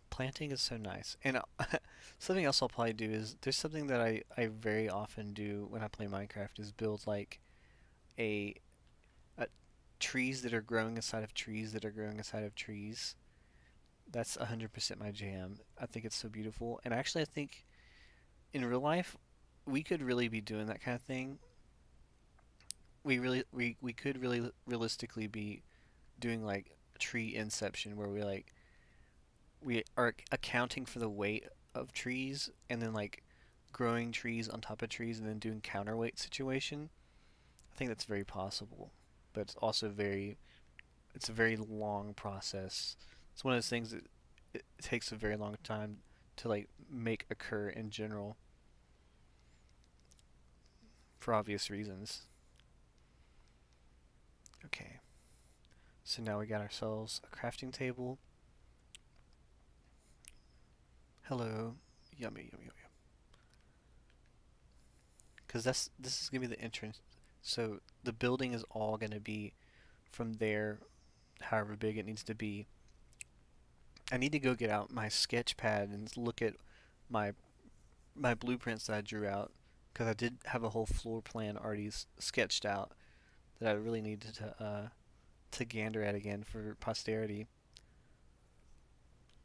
Planting is so nice. And something else I'll probably do is there's something that I very often do when I play Minecraft is build like a, a trees that are growing inside of trees that are growing inside of trees. That's 100% my jam. I think it's so beautiful. And actually I think in real life we could really be doing that kind of thing. We could really realistically be doing like tree inception, where we are accounting for the weight of trees, and then like growing trees on top of trees and then doing counterweight situation. I think that's very possible, but it's also it's a very long process. It's one of those things that it takes a very long time to like make occur in general, for obvious reasons. Okay, so now we got ourselves a crafting table. Hello, yummy, yummy, yummy. Because this is gonna be the entrance. So the building is all gonna be from there, however big it needs to be. I need to go get out my sketch pad and look at my my blueprints that I drew out because I did have a whole floor plan already sketched out that I really needed to gander at again for posterity.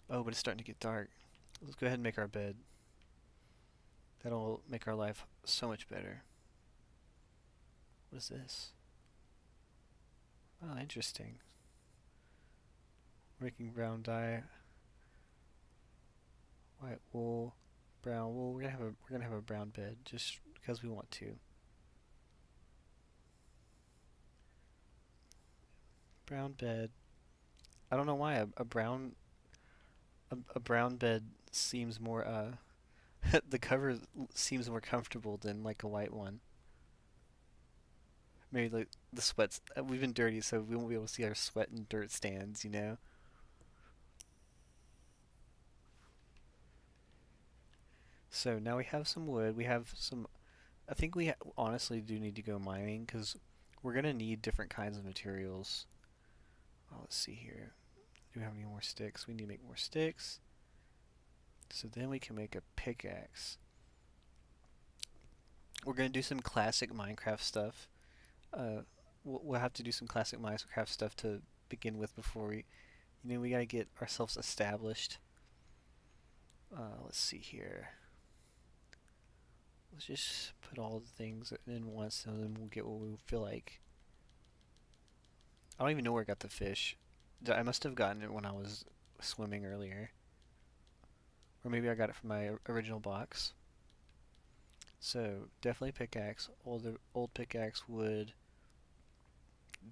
Oh, but it's starting to get dark. Let's go ahead and make our bed. That'll make our life so much better. What is this? Oh, interesting. Making brown dye, white wool, brown wool. We're gonna have a brown bed just because we want to. Brown bed. I don't know why a brown bed seems more the cover seems more comfortable than like a white one. Maybe like the sweats. We've been dirty, so we won't be able to see our sweat and dirt stands. So now we have some wood. We have some. I think we honestly do need to go mining because we're gonna need different kinds of materials. Oh, let's see here. Do we have any more sticks? We need to make more sticks. So then we can make a pickaxe. We're gonna do some classic Minecraft stuff. Uh, we'll have to do some classic Minecraft stuff to begin with before we gotta get ourselves established. Let's see here. Let's just put all the things in once and then we'll get what we feel like. I don't even know where I got the fish. I must have gotten it when I was swimming earlier. Or maybe I got it from my original box. So, definitely pickaxe. Old pickaxe, wood,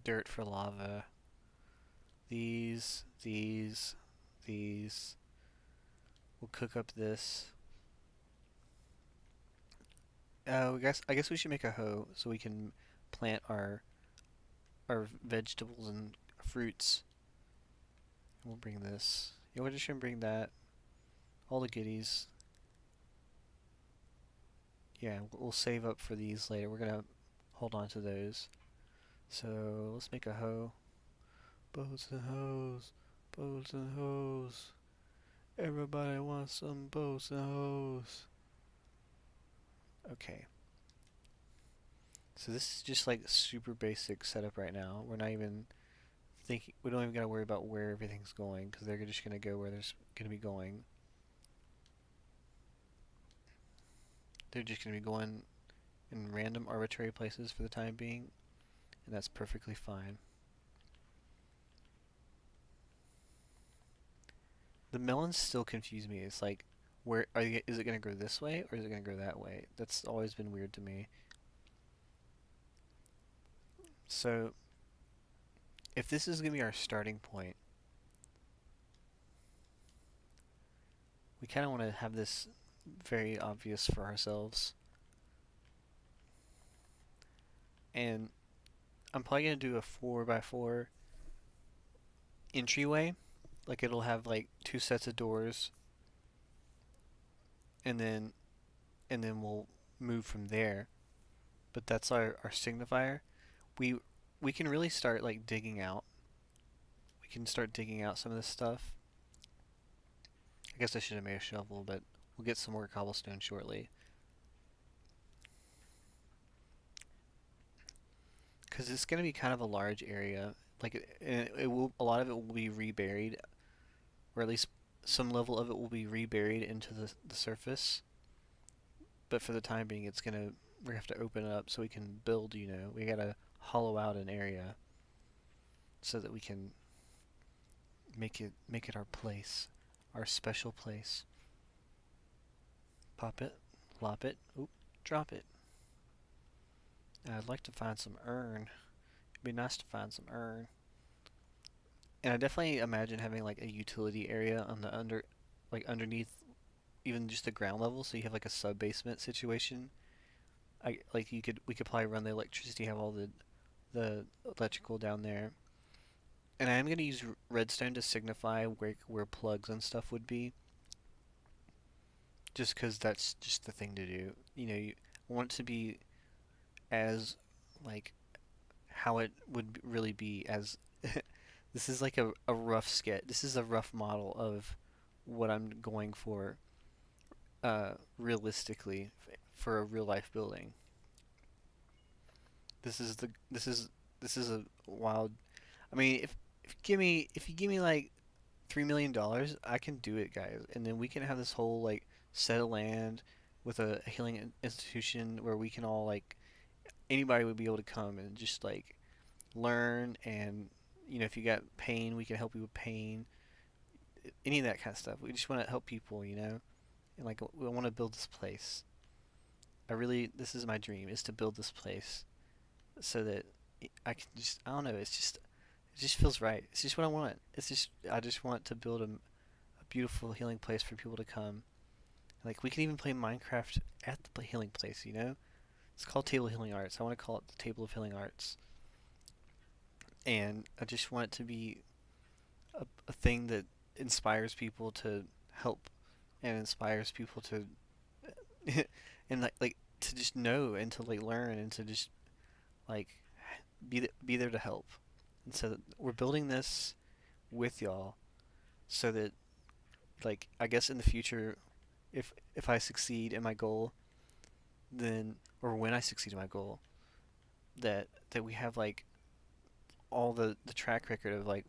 dirt for lava. These. We'll cook up this. I guess we should make a hoe so we can plant our vegetables and fruits. We'll bring this. Yeah, we're just gonna bring that. All the goodies. Yeah, we'll save up for these later. We're gonna hold on to those. So let's make a hoe. Bows and hoes, bows and hoes. Everybody wants some bows and hoes. Okay. So this is just like super basic setup right now. We're not even thinking. We don't even gotta worry about where everything's going because they're just gonna go where there's gonna be going. They're just gonna be going in random arbitrary places for the time being, and that's perfectly fine. The melons still confuse me. It's like, is it gonna grow this way or is it gonna grow that way? That's always been weird to me. So, if this is gonna be our starting point, we kind of want to have this very obvious for ourselves. And I'm probably gonna do a 4x4 entryway. Like it'll have like two sets of doors, and then we'll move from there. But that's our signifier. We we can really start like digging out. We can start digging out some of this stuff. I guess I should have made a shovel, but we'll get some more cobblestone shortly. Because it's gonna be kind of a large area. Like it will, a lot of it will be reburied, or at least some level of it will be reburied into the surface. But for the time being, we have to open it up so we can build. We gotta hollow out an area so that we can make it our place, our special place. Pop it, lop it, oop, drop it. I'd like to find some iron. It'd be nice to find some iron. And I definitely imagine having like a utility area on the like underneath, even just the ground level, so you have like a sub basement situation. We could probably run the electricity, have all the electrical down there. And I am going to use redstone to signify where plugs and stuff would be, just because that's just the thing to do. You want it to be as like how it would really be as this is like a rough sketch. This is a rough model of what I'm going for realistically for a real life building. This is the this is a wild. I mean, if you give me like $3 million, I can do it, guys, and then we can have this whole like set of land with a healing institution where we can all like anybody would be able to come and just like learn and if you got pain, we can help you with pain, any of that kind of stuff. We just want to help people, and like we want to build this place. This is my dream, is to build this place so that I can just, I don't know, it just feels right. It's just what I want. I just want to build a beautiful healing place for people to come. Like we can even play Minecraft at the healing place. It's called Table of Healing Arts. I want to call it the Table of Healing Arts. And I just want it to be a thing that inspires people to help and inspires people to and like to just know and to like learn and to just like be there to help. And so we're building this with y'all so that like I guess in the future if I succeed in my goal, then or when I succeed in my goal, that we have like all the track record of like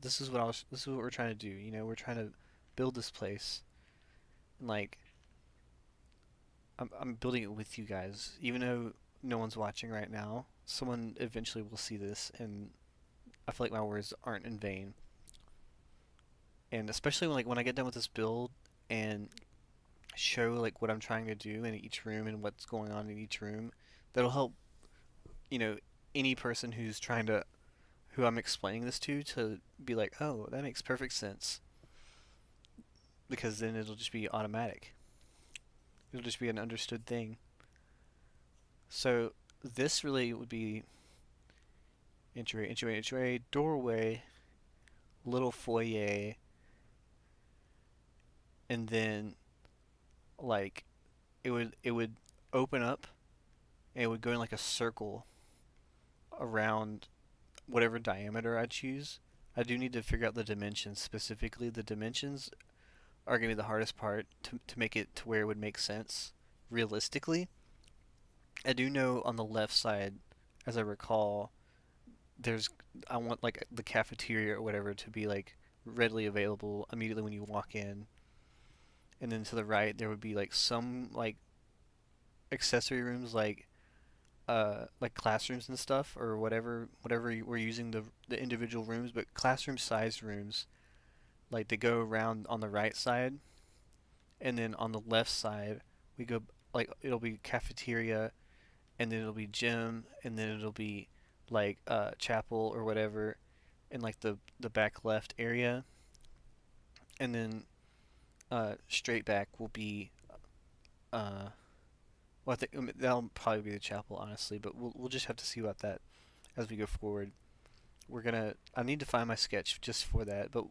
this is what we're trying to do. We're trying to build this place, and like I'm building it with you guys, even though no one's watching right now. Someone eventually will see this, and I feel like my words aren't in vain. And especially when I get done with this build and show like what I'm trying to do in each room and what's going on in each room, that'll help you know any person who I'm explaining this to be like, oh, that makes perfect sense, because then it'll just be automatic. It'll just be an understood thing. So this really would be entryway, doorway, little foyer, and then like it would open up and it would go in like a circle around whatever diameter I choose. I do need to figure out the dimensions specifically. The dimensions are going to be the hardest part to make it to where it would make sense realistically. I do know on the left side, as I recall, there's I want like the cafeteria or whatever to be like readily available immediately when you walk in. And then to the right there would be like some like accessory rooms like classrooms and stuff or whatever we're using the individual rooms, but classroom sized rooms like they go around on the right side, and then on the left side we go like it'll be cafeteria, and then it'll be gym, and then it'll be like chapel or whatever in like the back left area, and then straight back will be uh well, I think that'll probably be the chapel, honestly, but we'll just have to see about that as we go forward. I need to find my sketch just for that, but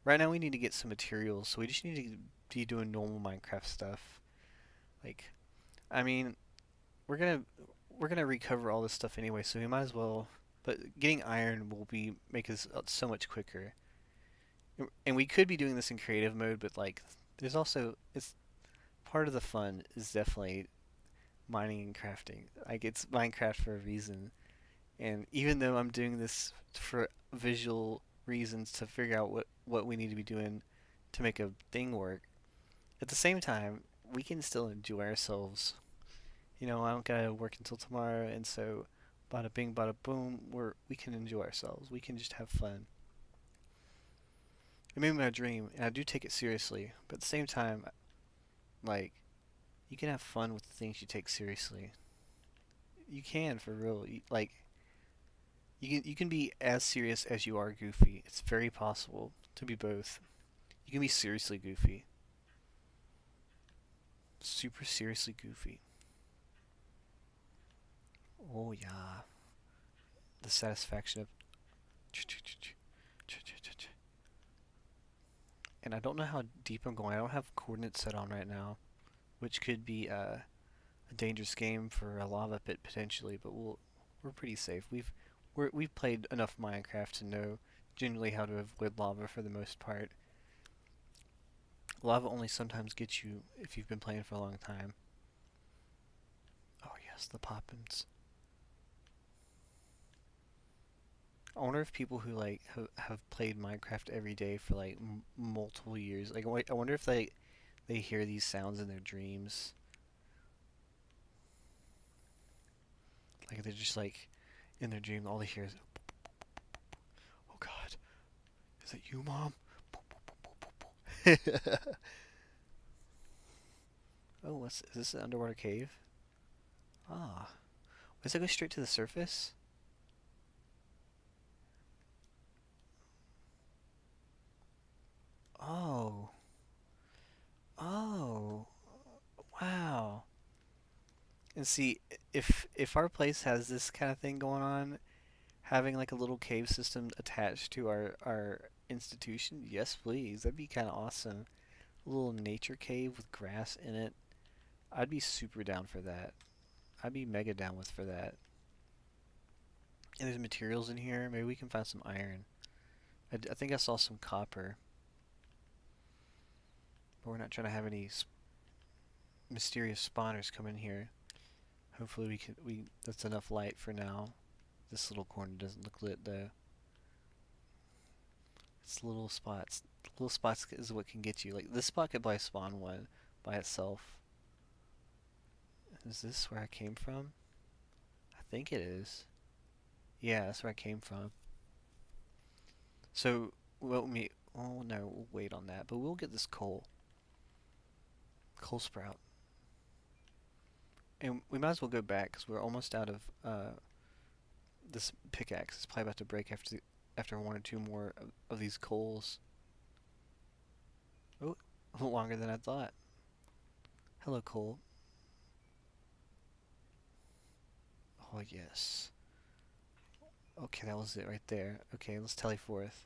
right now we need to get some materials, so we just need to be doing normal Minecraft stuff. Like, I mean, we're gonna we're gonna recover all this stuff anyway, so we might as well. But getting iron will be make us so much quicker, and we could be doing this in creative mode, but like, there's also it's part of the fun is definitely mining and crafting. Like it's Minecraft for a reason. And even though I'm doing this for visual reasons to figure out what we need to be doing to make a thing work, at the same time, we can still enjoy ourselves. I don't gotta work until tomorrow, and so bada bing, bada boom, we can enjoy ourselves. We can just have fun. It made me my dream, and I do take it seriously. But at the same time, like, you can have fun with the things you take seriously. You can, for real. You can be as serious as you are goofy. It's very possible to be both. You can be seriously goofy. Super seriously goofy. Oh yeah. The satisfaction of and I don't know how deep I'm going. I don't have coordinates set on right now, which could be a dangerous game for a lava pit potentially, but we're pretty safe. we've played enough Minecraft to know generally how to avoid lava for the most part. Lava only sometimes gets you if you've been playing for a long time. Oh yes, the poppins. I wonder if people who like have played Minecraft every day for like multiple years, like I wonder if they hear these sounds in their dreams. Like they're just like in their dream, all they hear is, "Oh God, is it you, Mom?" Oh, is this an underwater cave? Ah, does it go straight to the surface? Oh, oh, wow. And see, if our place has this kind of thing going on, having like a little cave system attached to our institution, yes, please. That'd be kind of awesome. A little nature cave with grass in it. I'd be super down for that. I'd be mega down with for that. And there's materials in here. Maybe we can find some iron. I think I saw some copper, but we're not trying to have any mysterious spawners come in here. Hopefully we that's enough light for now. This little corner doesn't look lit though. It's little spots. Little spots is what can get you. Like this spot could probably spawn one by itself. Is this where I came from? I think it is. Yeah, that's where I came from. So, well, oh no, we'll wait on that. But we'll get this coal sprout. And we might as well go back because we're almost out of this pickaxe. It's probably about to break after one or two more of these coals. Oh, a little longer than I thought. Hello, coal. Oh, yes. Okay, that was it right there. Okay, let's tally forth.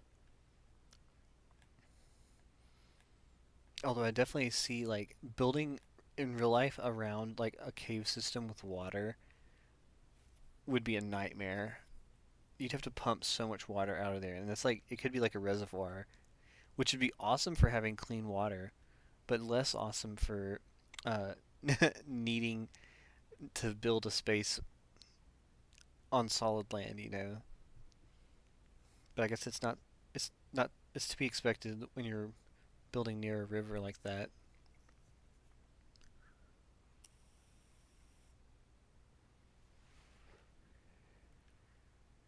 Although I definitely see like building in real life around like a cave system with water would be a nightmare. You'd have to pump so much water out of there, and that's like it could be like a reservoir, which would be awesome for having clean water, but less awesome for uh, needing to build a space on solid land, you know. But I guess it's to be expected when you're building near a river like that.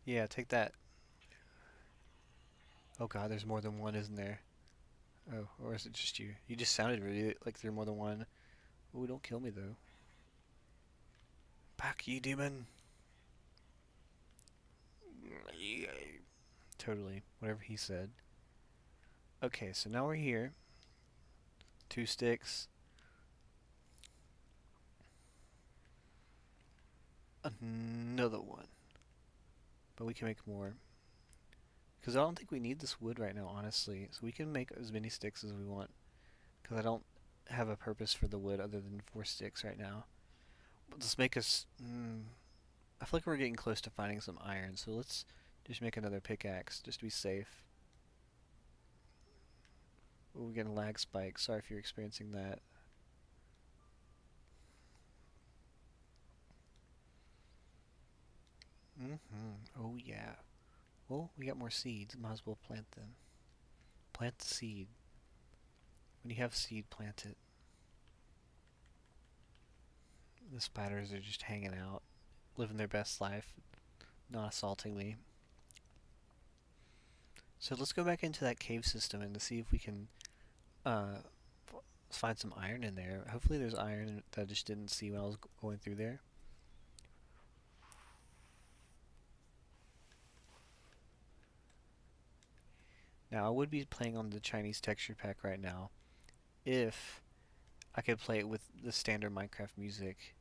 Yeah, take that. Oh God, there's more than one, isn't there? Oh, or is it just you? You just sounded really like there's more than one. Oh, don't kill me though. Back, ye demon. Totally, whatever he said. Okay, so now we're here. Two sticks. Another one. But we can make more. Because I don't think we need this wood right now, honestly. So we can make as many sticks as we want. Because I don't have a purpose for the wood other than 4 sticks right now. But let's make us... I feel like we're getting close to finding some iron. So let's just make another pickaxe, just to be safe. Oh, we're getting lag spikes. Sorry if you're experiencing that. Oh, yeah. Well, we got more seeds. Might as well plant them. Plant the seed. When you have seed, plant it. The spiders are just hanging out, living their best life, not assaulting me. So let's go back into that cave system and to see if we can uh, find some iron in there. Hopefully there's iron that I just didn't see when I was going through there. Now I would be playing on the Chinese texture pack right now if I could play it with the standard Minecraft music.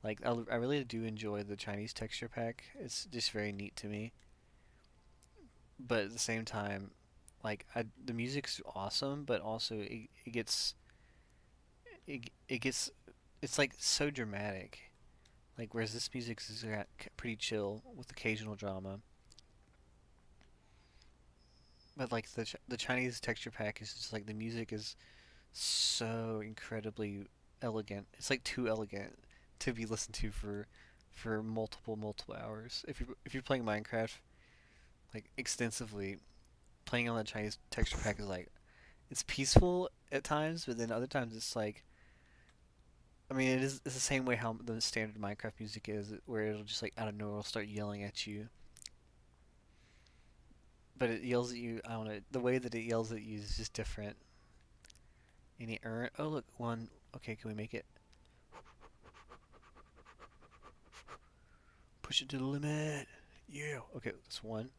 Like I really do enjoy the Chinese texture pack. It's just very neat to me. But at the same time, like the music's awesome, but also it gets it's like so dramatic. Like, whereas this music is pretty chill with occasional drama. But like the Chinese texture pack is just like the music is so incredibly elegant. It's like too elegant to be listened to for multiple hours. If you're playing Minecraft like extensively, playing on the Chinese texture pack is like it's peaceful at times, but then other times it's like I mean it's the same way how the standard Minecraft music is, where it'll just like out of nowhere start yelling at you. But it yells at you. I don't know. The way that it yells at you is just different. Any earn? Oh look, one. Okay, can we make it? Push it to the limit. Yeah. Okay, that's one.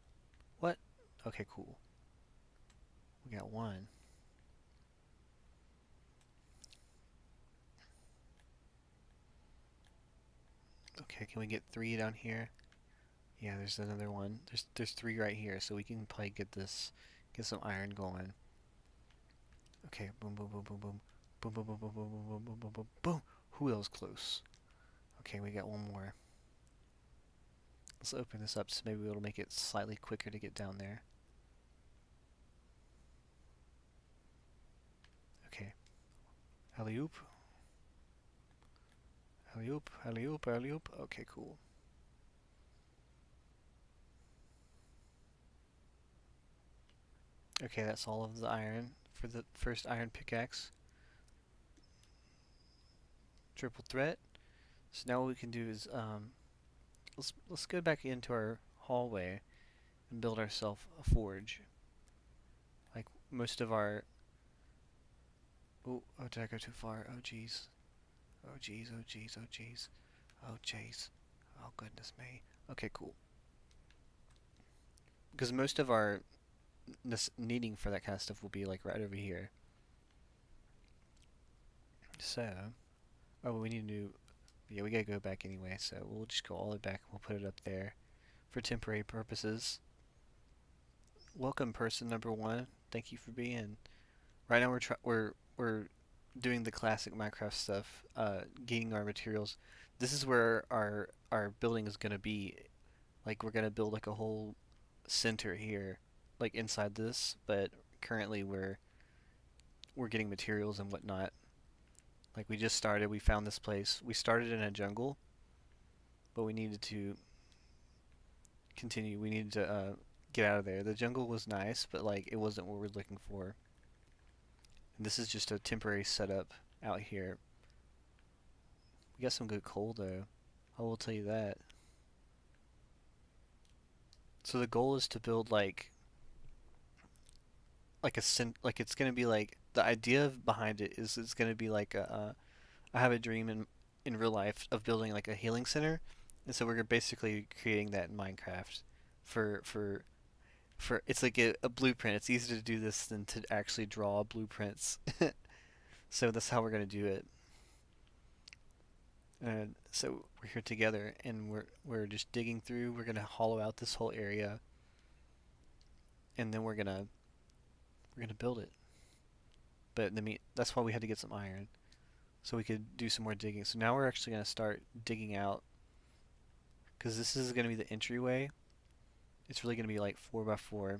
What? Okay, cool. We got one. Okay, can we get three down here? Yeah, there's another one. There's three right here, so we can probably get some iron going. Okay, boom, boom, boom, boom, boom, boom, boom, boom, boom, boom, boom, boom, boom, boom, boom, boom. Who else close? Okay, we got one more. Let's open this up so maybe it'll make it slightly quicker to get down there. Okay, alley oop, alley oop, alley oop, alley oop. Okay, cool. Okay, that's all of the iron for the first iron pickaxe. Triple threat. So now what we can do is let's go back into our hallway and build ourselves a forge. Like most of our oh did I go too far? Oh jeez. Oh jeez, oh jeez, oh jeez. Oh jeez. Oh goodness me. Okay, cool. Because most of our needing for that kind of stuff will be like right over here. So, oh, we need to do, yeah, we gotta go back anyway, so we'll just go all the way back and we'll put it up there for temporary purposes. Welcome, person number one. Thank you for being. Right now we're doing the classic Minecraft stuff, getting our materials. This is where our building is gonna be. Like we're gonna build like a whole center here, like inside this. But currently we're getting materials and whatnot. Like we just started. We found this place. We started in a jungle, but we needed to continue. We needed to get out of there. The jungle was nice, but like it wasn't what we're looking for. And this is just a temporary setup out here. We got some good coal though. I will tell you that. So the goal is to build like like it's gonna be like the idea behind it is it's gonna be like I have a dream in real life of building like a healing center, and so we're basically creating that in Minecraft for for for it's like a blueprint. It's easier to do this than to actually draw blueprints. So that's how we're gonna do it. And so we're here together, and we're just digging through. We're gonna hollow out this whole area, and then we're gonna build it. But that's why we had to get some iron, so we could do some more digging. So now we're actually gonna start digging out, because this is gonna be the entryway. It's really gonna be like 4 by 4,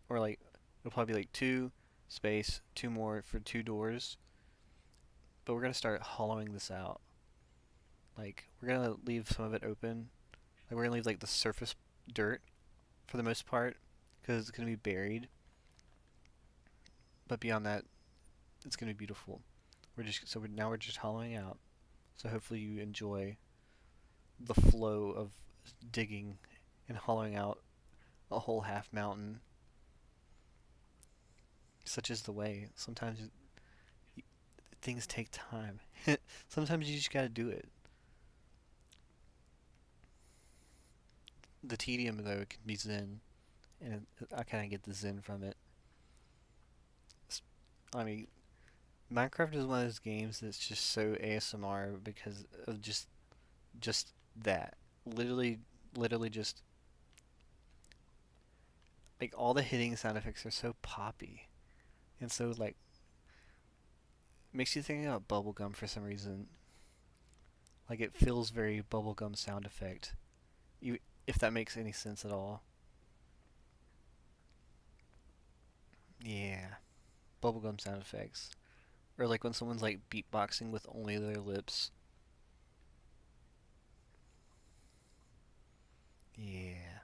or like it'll probably be like two space, two more for two doors. But we're gonna start hollowing this out. Like we're gonna leave some of it open. Like we're gonna leave like the surface dirt for the most part, because it's gonna be buried. But beyond that, it's gonna be beautiful. Now we're just hollowing out. So hopefully you enjoy the flow of digging and hollowing out a whole half mountain. Such is the way. Sometimes things take time. Sometimes you just gotta do it. The tedium, though, can be zen, and I kind of get the zen from it. I mean, Minecraft is one of those games that's just so ASMR because of just that. Literally, literally just like all the hitting sound effects are so poppy, and so like makes you think about bubblegum for some reason. Like it feels very bubblegum sound effect. You, if that makes any sense at all. Yeah, bubblegum sound effects. Or like when someone's like beatboxing with only their lips. Yeah.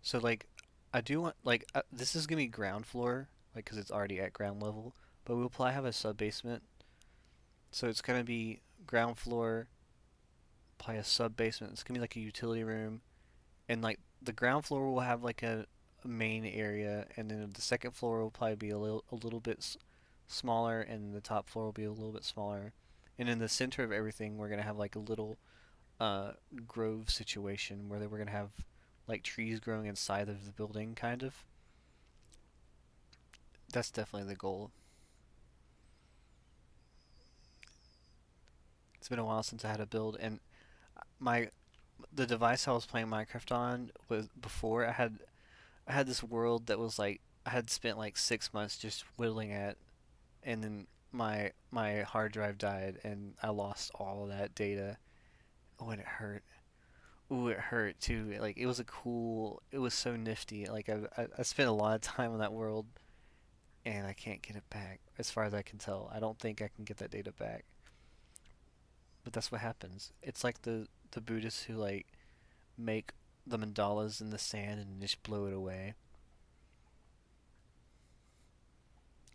So like, I do want like this is gonna be ground floor, like because it's already at ground level. But we'll probably have a sub basement, so it's gonna be ground floor, probably a sub basement. It's gonna be like a utility room, and like the ground floor will have like a main area, and then the second floor will probably be a little bit smaller, and the top floor will be a little bit smaller. And in the center of everything, we're gonna have like a little uh, grove situation where we're gonna have like trees growing inside of the building, kind of. That's definitely the goal. It's been a while since I had a build, and my the device I was playing Minecraft on was before I had this world that was like I had spent like 6 months just whittling at, and then my hard drive died, and I lost all of that data. Oh, and it hurt. Ooh, it hurt too. Like it was so nifty. Like I spent a lot of time on that world, and I can't get it back. As far as I can tell, I don't think I can get that data back. But that's what happens. It's like the Buddhists who like make the mandalas in the sand and just blow it away.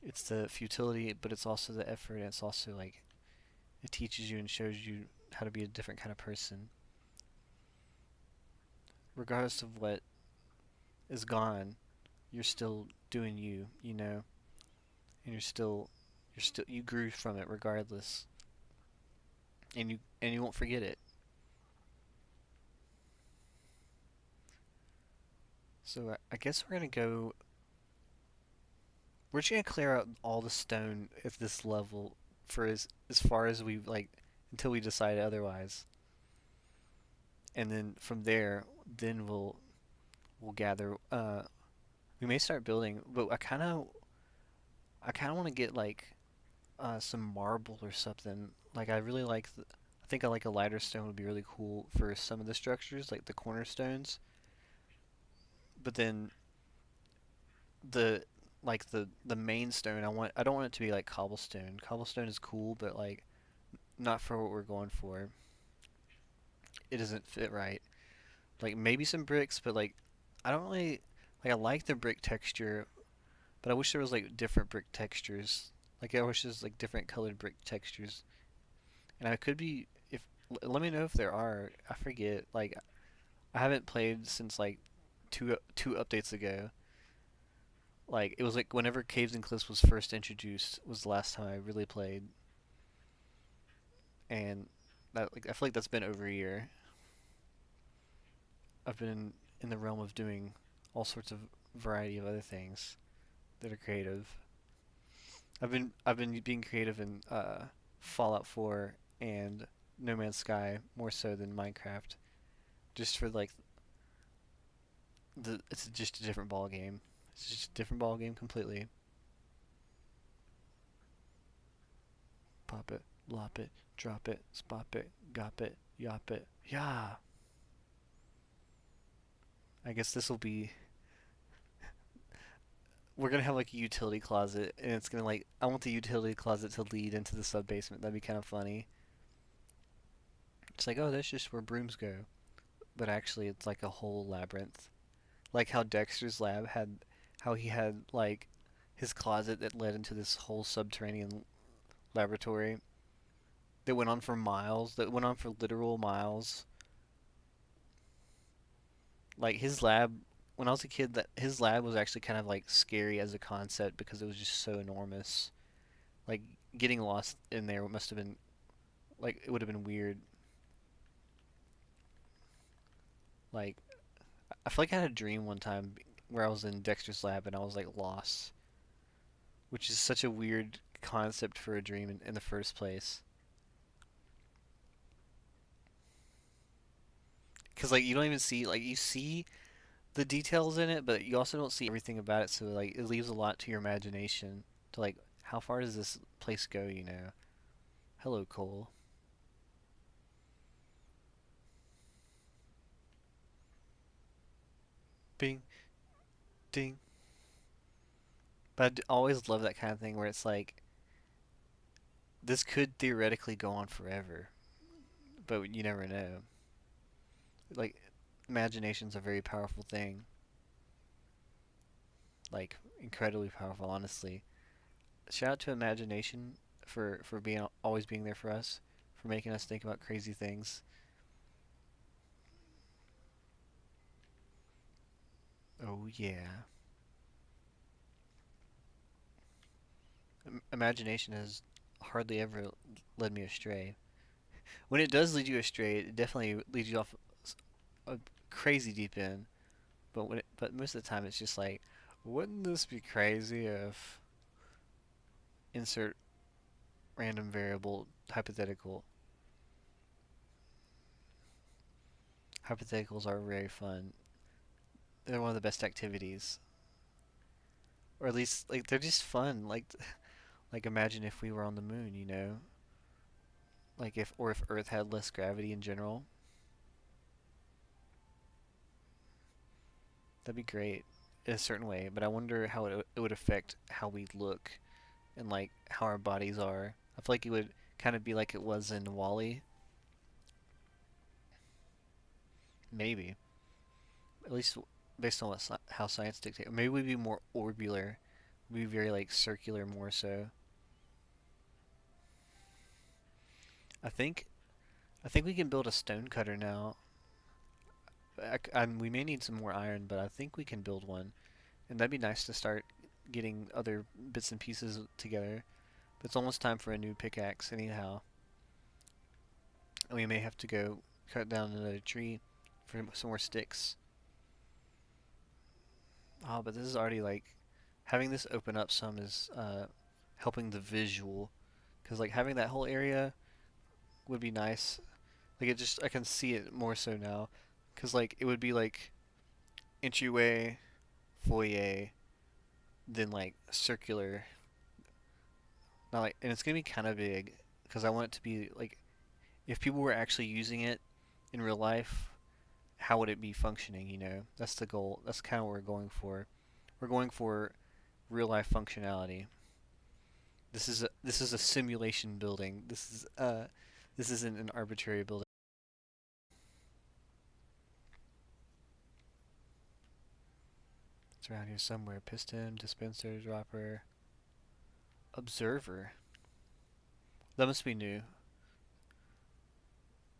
It's the futility, but it's also the effort, and it's also like it teaches you and shows you how to be a different kind of person, regardless of what is gone. You're still doing you, and you grew from it regardless, and you won't forget it. So I guess we're gonna go. We're just gonna clear out all the stone at this level for as far as we like until we decide otherwise, and then from there, then we'll gather. We may start building, but I kind of want to get like some marble or something. Like I really like I think I like a lighter stone would be really cool for some of the structures, like the cornerstones. But then the the main stone, I don't want it to be like cobblestone. Cobblestone is cool, but like not for what we're going for. It doesn't fit right. Like maybe some bricks, but like I don't really like I like the brick texture, but I wish there was like different brick textures. Like I wish there's like different colored brick textures. And I could be if let me know if there are. I forget. Like I haven't played since like two updates ago. Like it was like whenever Caves and Cliffs was first introduced was the last time I really played, and that like I feel like that's been over a year. I've been in the realm of doing all sorts of variety of other things that are creative. I've been being creative in Fallout 4 and No Man's Sky more so than Minecraft, just for like the it's just a different ball game. It's just a different ball game completely. Pop it, lop it, drop it, spop it, gop it, yop it. Yeah. I guess this will be we're gonna have like a utility closet, and it's gonna like I want the utility closet to lead into the sub basement. That'd be kind of funny. It's like, oh, that's just where brooms go, but actually it's like a whole labyrinth. Like how Dexter's lab had, how he had like his closet that led into this whole subterranean laboratory that went on for miles, that went on for literal miles. Like his lab, when I was a kid, that his lab was actually kind of like scary as a concept because it was just so enormous. Like getting lost in there must have been like it would have been weird. Like I feel like I had a dream one time where I was in Dexter's lab and I was like lost, which is such a weird concept for a dream in the first place. Because like you don't even see like you see the details in it, but you also don't see everything about it. So like it leaves a lot to your imagination. To like how far does this place go? Hello, Cole. Bing, ding. But always love that kind of thing where it's like this could theoretically go on forever, but you never know. Like imagination's a very powerful thing, like incredibly powerful, honestly. Shout out to imagination for being always being there for us, for making us think about crazy things. Oh yeah. Imagination has hardly ever led me astray. When it does lead you astray, it definitely leads you off a crazy deep end. But most of the time, it's just like, wouldn't this be crazy if insert random variable hypothetical. Hypotheticals are very fun. They're one of the best activities, or at least like they're just fun. Like imagine if we were on the moon, you know, like if Earth had less gravity in general. That'd be great in a certain way, but I wonder how it would affect how we look and like how our bodies are. I feel like it would kind of be like it was in Wall-E, maybe. At least based on how science dictates. Maybe we'd be more orbular. We'd be very like circular more so. I think I think we can build a stone cutter now. We may need some more iron, but I think we can build one, and that'd be nice to start getting other bits and pieces together. But it's almost time for a new pickaxe, anyhow. And we may have to go cut down another tree for some more sticks. Oh, but this is already like having this open up some is helping the visual, because like having that whole area would be nice. Like it just I can see it more so now, because like it would be like entryway, foyer, then like circular. Not like, and it's gonna be kind of big because I want it to be like if people were actually using it in real life, how would it be functioning? You know, that's the goal. That's kind of what we're going for. We're going for real life functionality. This is a simulation building. This isn't an arbitrary building. It's around here somewhere. Piston, dispenser, dropper, observer. That must be new.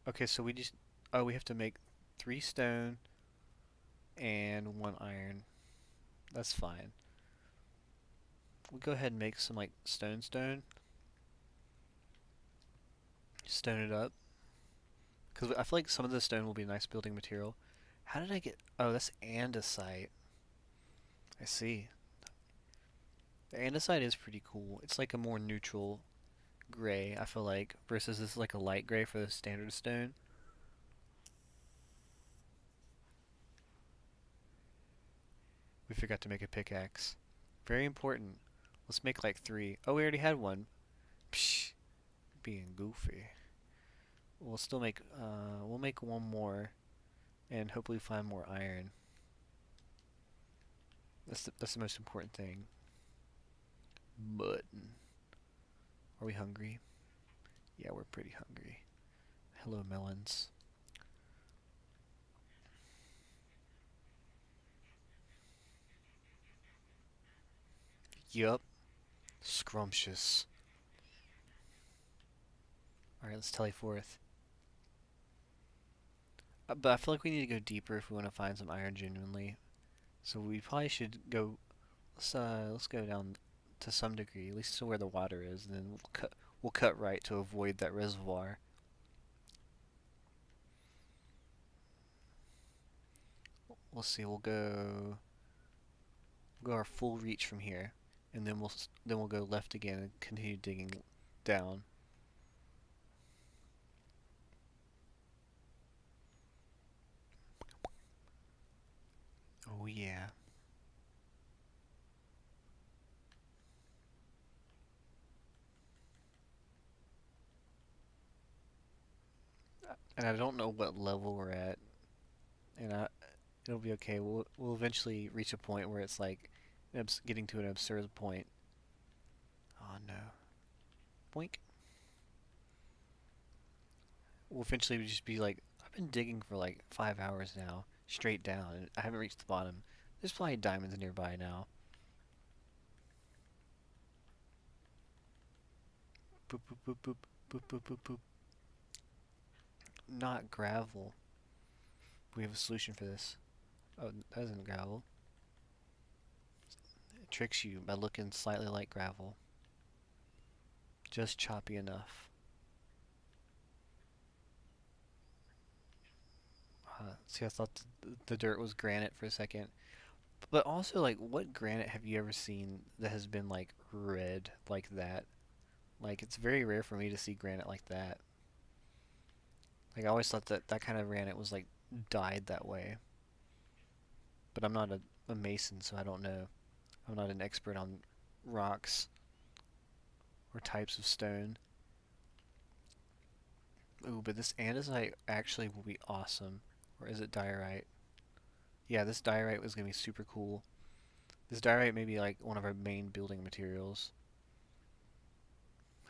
Okay, so we just we have to make 3 stone and 1 iron. That's fine. We'll go ahead and make some like stone. Stone it up. Because I feel like some of the stone will be a nice building material. How did I get... Oh, that's andesite. I see. The andesite is pretty cool. It's like a more neutral gray, I feel like, versus this like a light gray for the standard stone. We forgot to make a pickaxe. Very important. Let's make like 3. Oh, we already had one. Psh, being goofy. We'll make one more and hopefully find more iron. That's the most important thing. Mutton. Are we hungry? Yeah, we're pretty hungry. Hello, melons. Yup. Scrumptious. Alright, let's tally forth. But I feel like we need to go deeper if we want to find some iron genuinely. So we probably should go. Let's go down to some degree, at least to where the water is, and then we'll cut right to avoid that reservoir. We'll see. We'll go our full reach from here, and then we'll go left again and continue digging down. Oh yeah. And I don't know what level we're at, and It'll be okay. We'll eventually reach a point where it's like getting to an absurd point. Oh no. Boink. We'll eventually just be like, I've been digging for like 5 hours now, straight down, and I haven't reached the bottom. There's probably diamonds nearby now. Boop boop boop boop boop boop boop boop. Not gravel. We have a solution for this. Oh, that isn't gravel. It tricks you by looking slightly like gravel. Just choppy enough. See, I thought the dirt was granite for a second. But also, like, what granite have you ever seen that has been, like, red like that? Like, it's very rare for me to see granite like that. Like, I always thought that that kind of granite was, like, dyed that way. But I'm not a mason, so I don't know. I'm not an expert on rocks or types of stone. Ooh, but this andesite actually will be awesome. Or is it diorite? Yeah, this diorite was gonna be super cool. This diorite may be like one of our main building materials.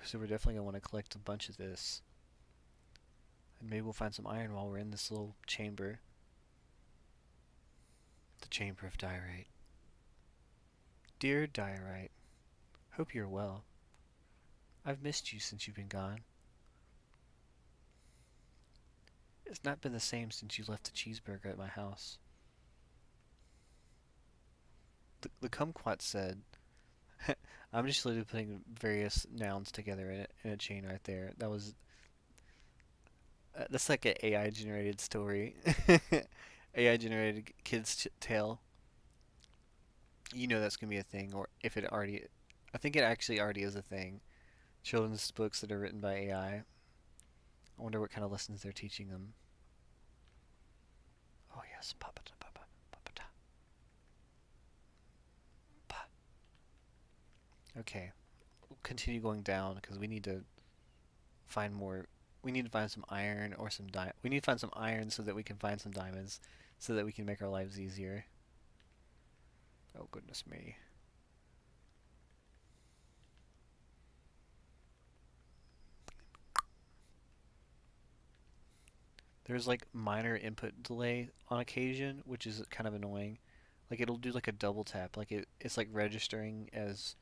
So we're definitely gonna want to collect a bunch of this. And maybe we'll find some iron while we're in this little chamber. The Chamber of Diorite. Dear Diorite, hope you're well. I've missed you since you've been gone. It's not been the same since you left the cheeseburger at my house. The kumquat said, I'm just literally putting various nouns together in a chain right there. That's like an AI generated story. AI generated kid's tale. You know that's gonna be a thing, or if it already, I think it actually already is a thing. Children's books that are written by AI. I wonder what kind of lessons they're teaching them. Oh yes, papata papa papata pa. Okay, we'll continue going down because we need to find more. We need to find some iron or some di. We need to find some iron so that we can find some diamonds, so that we can make our lives easier. Oh goodness me. There's like minor input delay on occasion, which is kind of annoying. Like it'll do like a double tap, like it's like registering as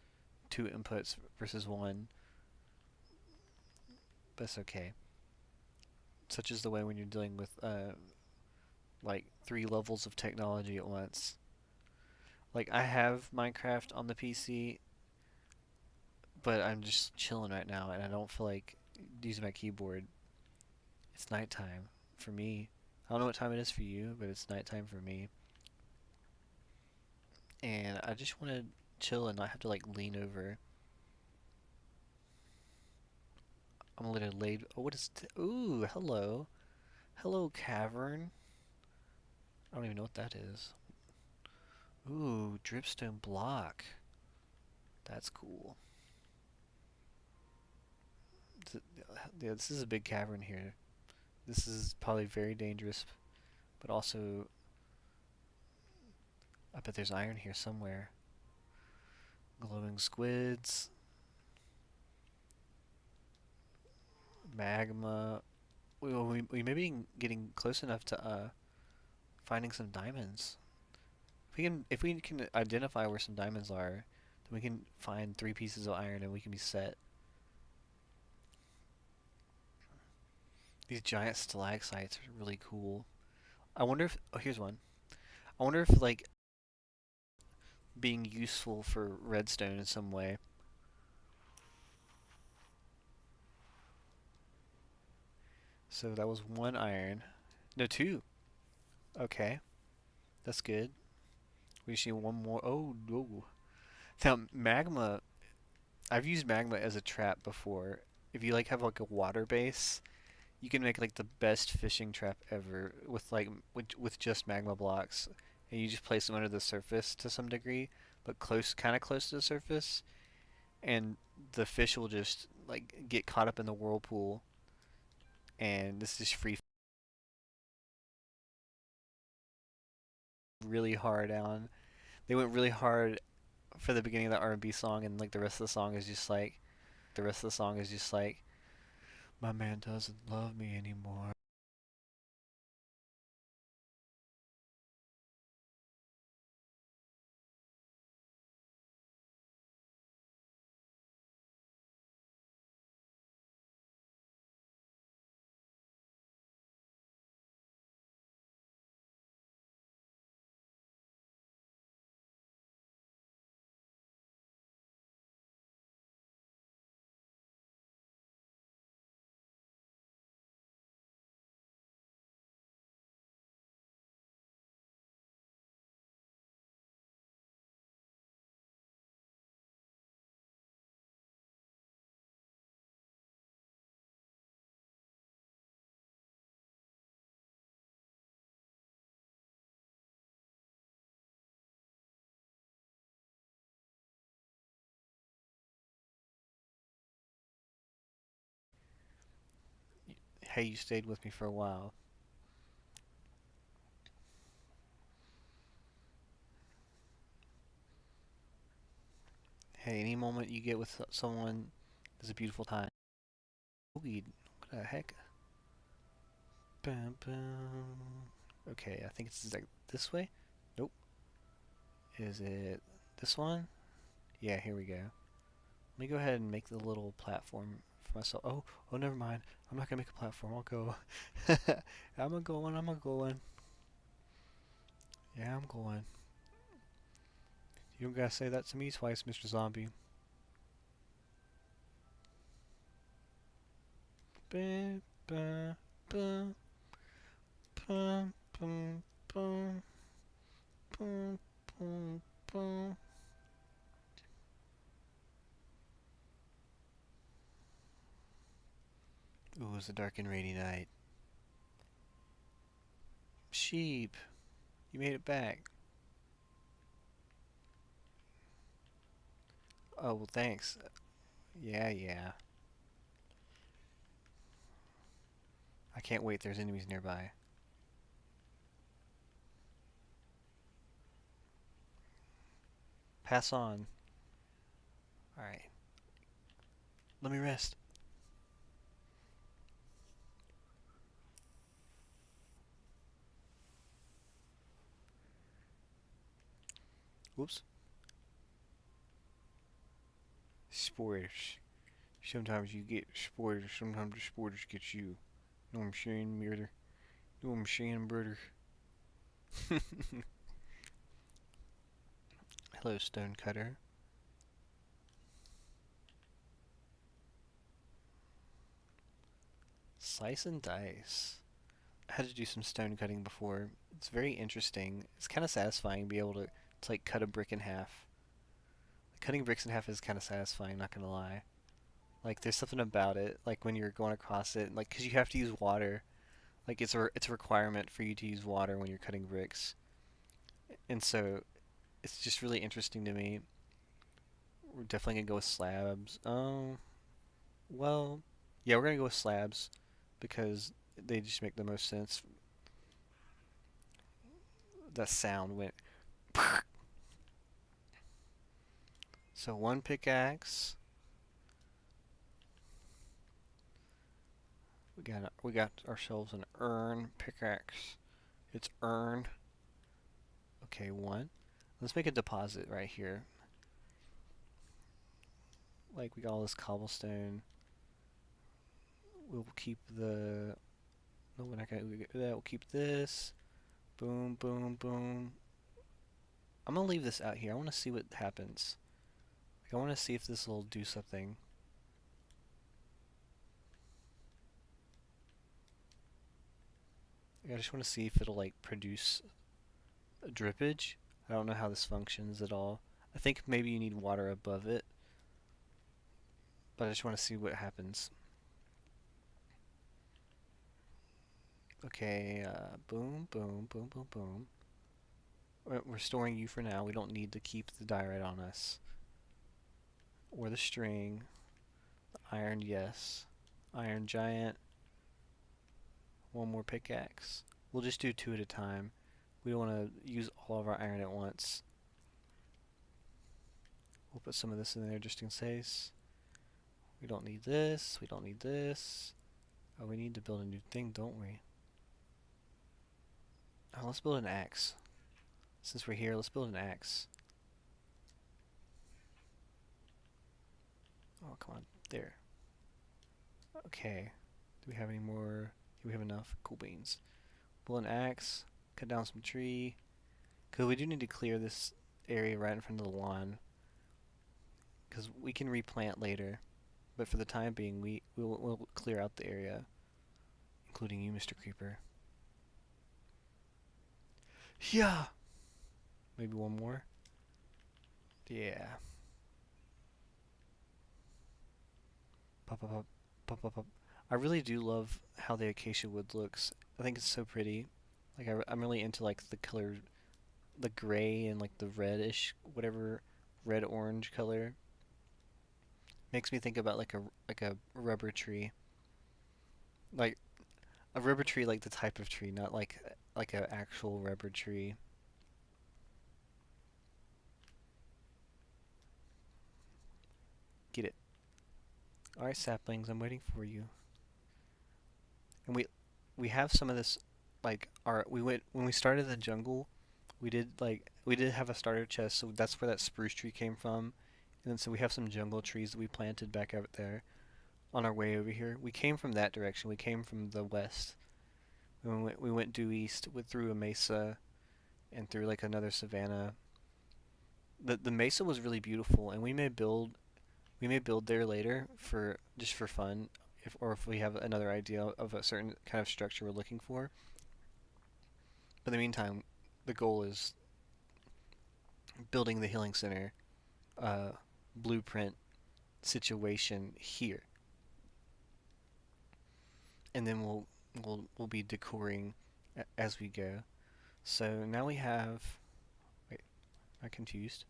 two inputs versus one, but it's okay. Such is the way when you're dealing with like three levels of technology at once. Like I have Minecraft on the PC, but I'm just chilling right now, and I don't feel like using my keyboard. It's nighttime for me. I don't know what time it is for you, but it's nighttime for me. And I just want to chill and not have to like lean over. I'm a little laid. Oh, what is? Ooh, hello, hello, cavern. I don't even know what that is. Ooh, dripstone block. That's cool. Yeah, this is a big cavern here. This is probably very dangerous, but also I bet there's iron here somewhere. Glowing squids, magma. We may be getting close enough to finding some diamonds. If we can identify where some diamonds are, then we can find 3 pieces of iron and we can be set. These giant stalactites are really cool. I wonder if oh here's one. I wonder if like being useful for redstone in some way. So that was 1 iron. No, 2. Okay, that's good. We just need one more. Oh, no. Now, magma. I've used magma as a trap before. If you like have like a water base, you can make like the best fishing trap ever with like with just magma blocks, and you just place them under the surface to some degree, but kind of close to the surface, and the fish will just like get caught up in the whirlpool, and this is free really hard on. They went really hard for the beginning of the R&B song, and like the rest of the song is just like my man doesn't love me anymore. Hey, you stayed with me for a while. Hey, any moment you get with someone is a beautiful time. Weed. What the heck? Bum, bum. Okay, I think it's like this way. Nope. Is it this one? Yeah, here we go. Let me go ahead and make the little platform for myself. Oh, never mind. I'm not gonna make a platform. I'll go. I'm a going. I'm a going. Yeah, I'm going. You don't gotta say that to me twice, Mr. Zombie. Ba, ba, ba, ba, ba, ba, ba, ba, ba. Ooh, it was a dark and rainy night. Sheep, you made it back. Oh, well, thanks. Yeah, yeah. I can't wait. There's enemies nearby. Pass on. Alright. Let me rest. Whoops. Spoilers. Sometimes you get spoilers. Sometimes the spoilers get you. Know what I'm saying, brother? Know what I'm saying, brother? Hello, stonecutter. Slice and dice. I had to do some stone cutting before. It's very interesting. It's kind of satisfying to be able to like cut a brick in half. Cutting bricks in half is kind of satisfying, not gonna lie. Like there's something about it, like when you're going across it, like because you have to use water. Like it's a requirement for you to use water when you're cutting bricks, and so it's just really interesting to me. We're definitely gonna go with slabs. Well, yeah, we're gonna go with slabs because they just make the most sense. That sound went. So one pickaxe. We got ourselves an urn pickaxe. It's earned. Okay, one. Let's make a deposit right here. Like we got all this cobblestone. We'll keep the. No, we're not gonna do that. We'll keep this. Boom, boom, boom. I'm gonna leave this out here. I want to see what happens. Like, I want to see if this will do something. I just want to see if it'll like produce a drippage. I don't know how this functions at all. I think maybe you need water above it, but I just want to see what happens. Okay, boom, boom, boom, boom, boom. We're storing you for now. We don't need to keep the diorite on us. Or the string. The iron, yes. Iron giant. One more pickaxe. We'll just do two at a time. We don't want to use all of our iron at once. We'll put some of this in there just in case. We don't need this. We don't need this. Oh, we need to build a new thing, don't we? Oh, let's build an axe. Since we're here, let's build an axe. Oh, come on. There. Okay. Do we have any more? Do we have enough? Cool beans. Build an axe. Cut down some tree. Because we do need to clear this area right in front of the lawn. Because we can replant later. But for the time being, we'll clear out the area. Including you, Mr. Creeper. Yeah! Maybe one more? Yeah. Pop, pop, pop, pop, pop, pop. I really do love how the acacia wood looks. I think it's so pretty. Like, I'm really into, like, the color, the gray and, like, the reddish, whatever, red-orange color. Makes me think about, like a rubber tree. Like, a rubber tree, like the type of tree, not like an actual rubber tree. Get it. Alright, saplings, I'm waiting for you. And we have some of this, like, we went, when we started the jungle, we did have a starter chest, so that's where that spruce tree came from. And then so we have some jungle trees that we planted back out there on our way over here. We came from that direction. We came from the west. We went due east, went through a mesa and through like another savanna. The mesa was really beautiful, and we may build there later for just for fun, if we have another idea of a certain kind of structure we're looking for. But in the meantime, the goal is building the healing center uh, blueprint situation here, and then we'll be decoring as we go. So now we have. Wait, am I confused?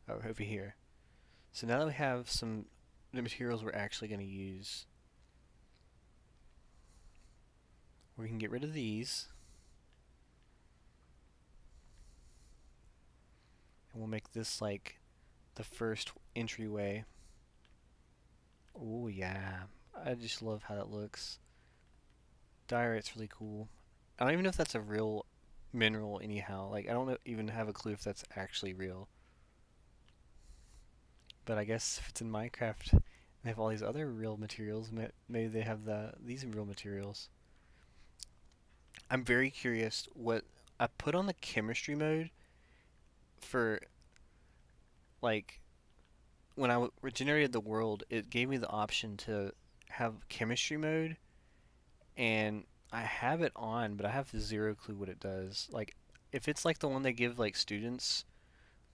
Oh, over here. So now that we have some the materials we're actually going to use, we can get rid of these, and we'll make this like the first entryway. Oh yeah, I just love how that looks. Diorite's really cool. I don't even know if that's a real mineral anyhow. Like, I don't even have a clue if that's actually real. But I guess if it's in Minecraft, they have all these other real materials. Maybe they have these real materials. I'm very curious what I put on the chemistry mode for, like, when I regenerated the world, it gave me the option to have chemistry mode, and I have it on, but I have zero clue what it does. Like, if it's like the one they give like students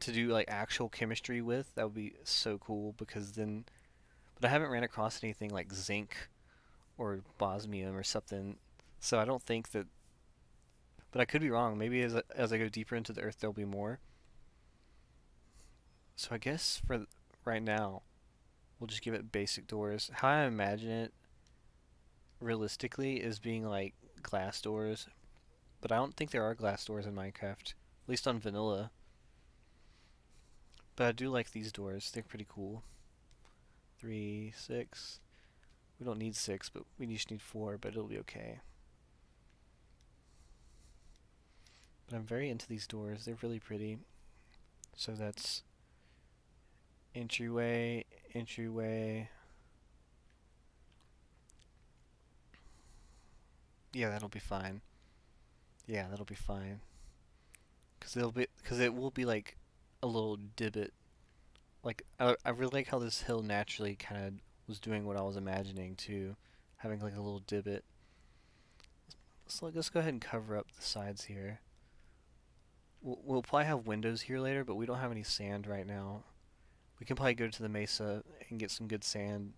to do like actual chemistry with, that would be so cool because then, but I haven't ran across anything like zinc or bosmium or something, so I don't think that, but I could be wrong. Maybe as I go deeper into the earth, there'll be more. So I guess for right now, we'll just give it basic doors. How I imagine it realistically is being like glass doors, but I don't think there are glass doors in Minecraft, at least on vanilla. But I do like these doors. They're pretty cool. 3, 6. We don't need 6, but we just need 4, but it'll be okay. But I'm very into these doors. They're really pretty. So that's entryway, entryway. Yeah, that'll be fine. Yeah, that'll be fine. Cause it will be like a little divot. Like I really like how this hill naturally kind of was doing what I was imagining too, having like a little divot. So let's go ahead and cover up the sides here. We'll probably have windows here later, but we don't have any sand right now. We can probably go to the mesa and get some good sand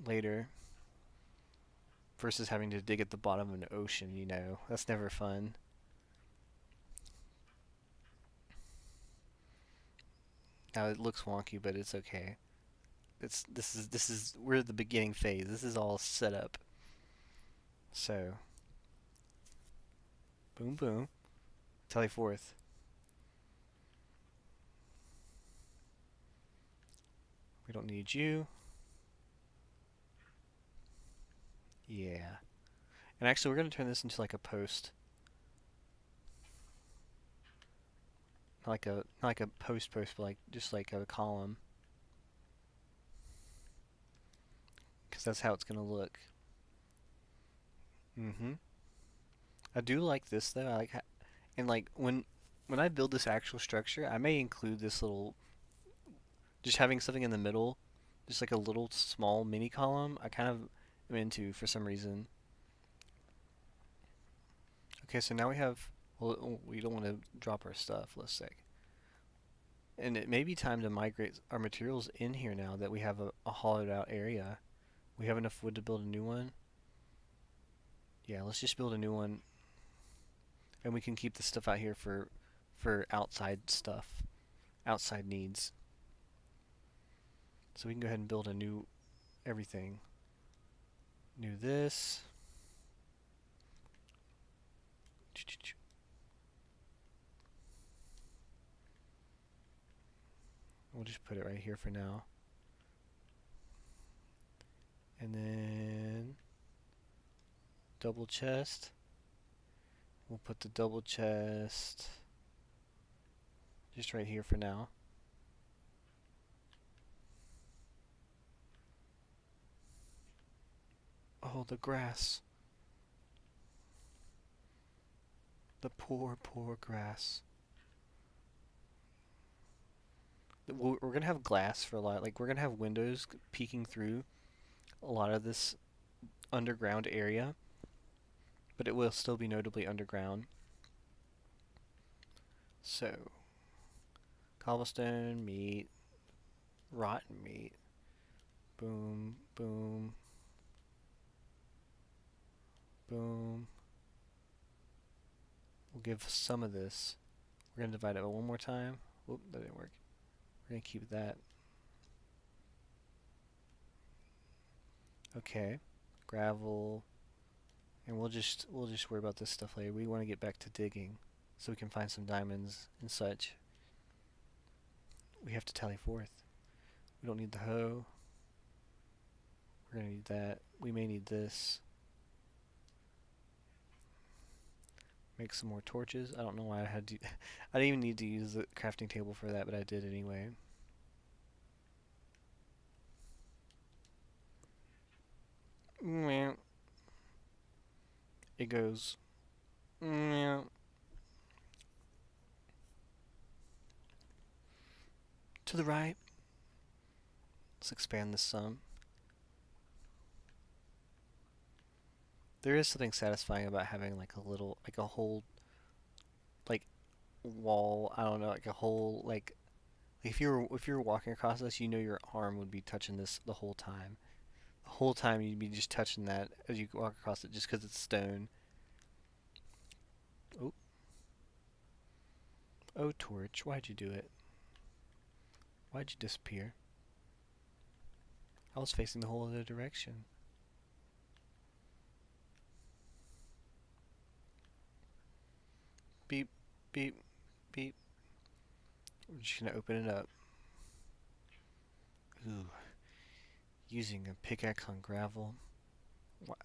later versus having to dig at the bottom of an ocean, you know. That's never fun. Now it looks wonky, but it's okay. This is we're at the beginning phase. This is all set up. So Boom, boom. Tally forth. We don't need you. Yeah. And actually, we're going to turn this into like a post. Not like a post, but like just like a column. Because that's how it's going to look. Mm-hmm. I do like this though. And like when I build this actual structure, I may include this little, just having something in the middle, just like a little small mini column. I kind of am into for some reason. Okay, so now we have, well, we don't want to drop our stuff, let's say. And it may be time to migrate our materials in here now that we have a hollowed out area. We have enough wood to build a new one. Yeah, let's just build a new one. And we can keep the stuff out here for outside stuff, outside needs. So we can go ahead and build a new everything. New this. We'll just put it right here for now. And then double chest. We'll put the double chest just right here for now. Oh, the grass. The poor, poor grass. We're gonna have glass for a lot. Like, we're gonna have windows peeking through a lot of this underground area, but it will still be notably underground. So, cobblestone, meat, rotten meat. Boom, boom, boom. We'll give some of this. We're gonna divide it one more time. Whoop, that didn't work. We're gonna keep that. Okay, gravel, and we'll just worry about this stuff later. We want to get back to digging, so we can find some diamonds and such. We have to tally forth. We don't need the hoe. We're gonna need that. We may need this. Make some more torches. I don't know why I had to. I didn't even need to use the crafting table for that, but I did anyway. It goes. To the right. Let's expand this some. There is something satisfying about having like a little, like a whole, like wall. I don't know, like a whole, like if you were walking across this, you know your arm would be touching this the whole time. The whole time you'd be just touching that as you walk across it, just because it's stone. Oh, oh, torch! Why'd you do it? Why'd you disappear? I was facing the whole other direction. Beep, beep, beep. We're just gonna open it up. Ooh, using a pickaxe on gravel.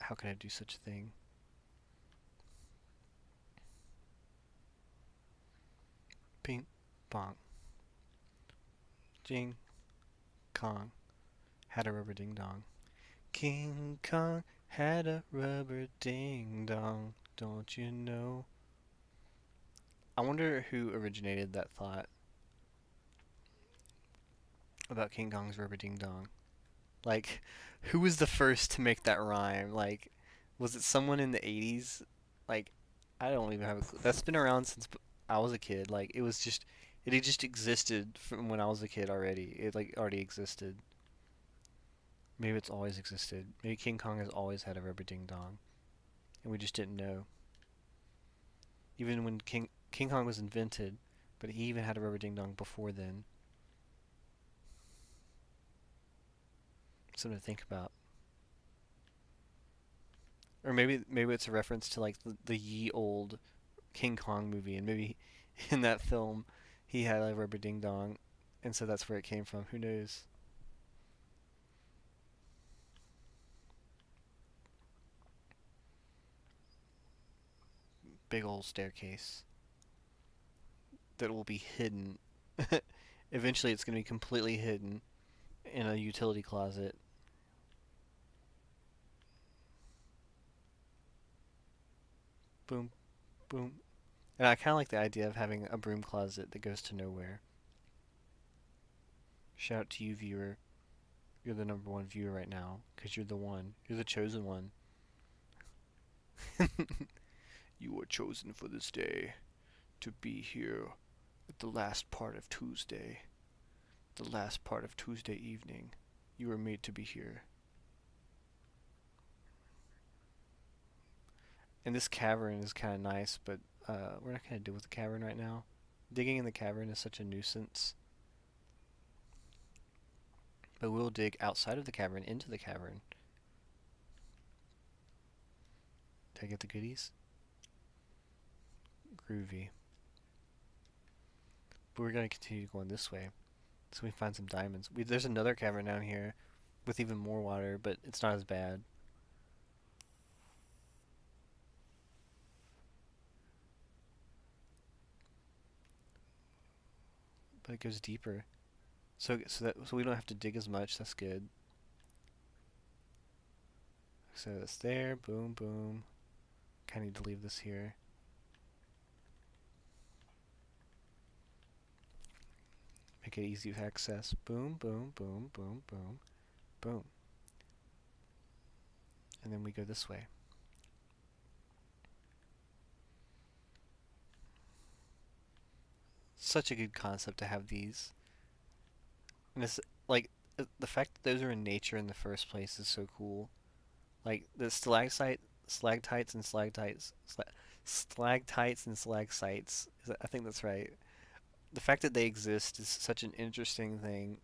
How can I do such a thing? Ping, bong. Jing, Kong had a rubber ding dong. King Kong had a rubber ding dong, don't you know? I wonder who originated that thought about King Kong's rubber ding dong. Like, who was the first to make that rhyme? Like, was it someone in the 80s? Like, I don't even have a clue. That's been around since I was a kid. Like, it had just existed from when I was a kid already. It, like, already existed. Maybe it's always existed. Maybe King Kong has always had a rubber ding dong, and we just didn't know. Even when King Kong was invented, but he even had a rubber ding dong before then. Something to think about. Or maybe it's a reference to like the ye old King Kong movie, and maybe in that film he had a rubber ding dong, and so that's where it came from. Who knows? Big old staircase that will be hidden. Eventually, it's going to be completely hidden in a utility closet. Boom, boom. And I kind of like the idea of having a broom closet that goes to nowhere. Shout out to you, viewer. You're the number one viewer right now because you're the one. You're the chosen one. You were chosen for this day to be here at the last part of Tuesday. The last part of Tuesday evening. You were made to be here. And this cavern is kind of nice, but we're not going to deal with the cavern right now. Digging in the cavern is such a nuisance. But we'll dig outside of the cavern into the cavern. Did I get the goodies? Groovy. But we're going to continue going this way. So we find some diamonds. There's another cavern down here with even more water, but it's not as bad. But it goes deeper. So we don't have to dig as much. That's good. So that's there. Boom, boom. Kind of need to leave this here. Make it easy to access. Boom, boom, boom, boom, boom, boom. And then we go this way. Such a good concept to have these. And it's like the fact that those are in nature in the first place is so cool. Like the stalactites and stalactites and stalactites. I think that's right. The fact that they exist is such an interesting thing.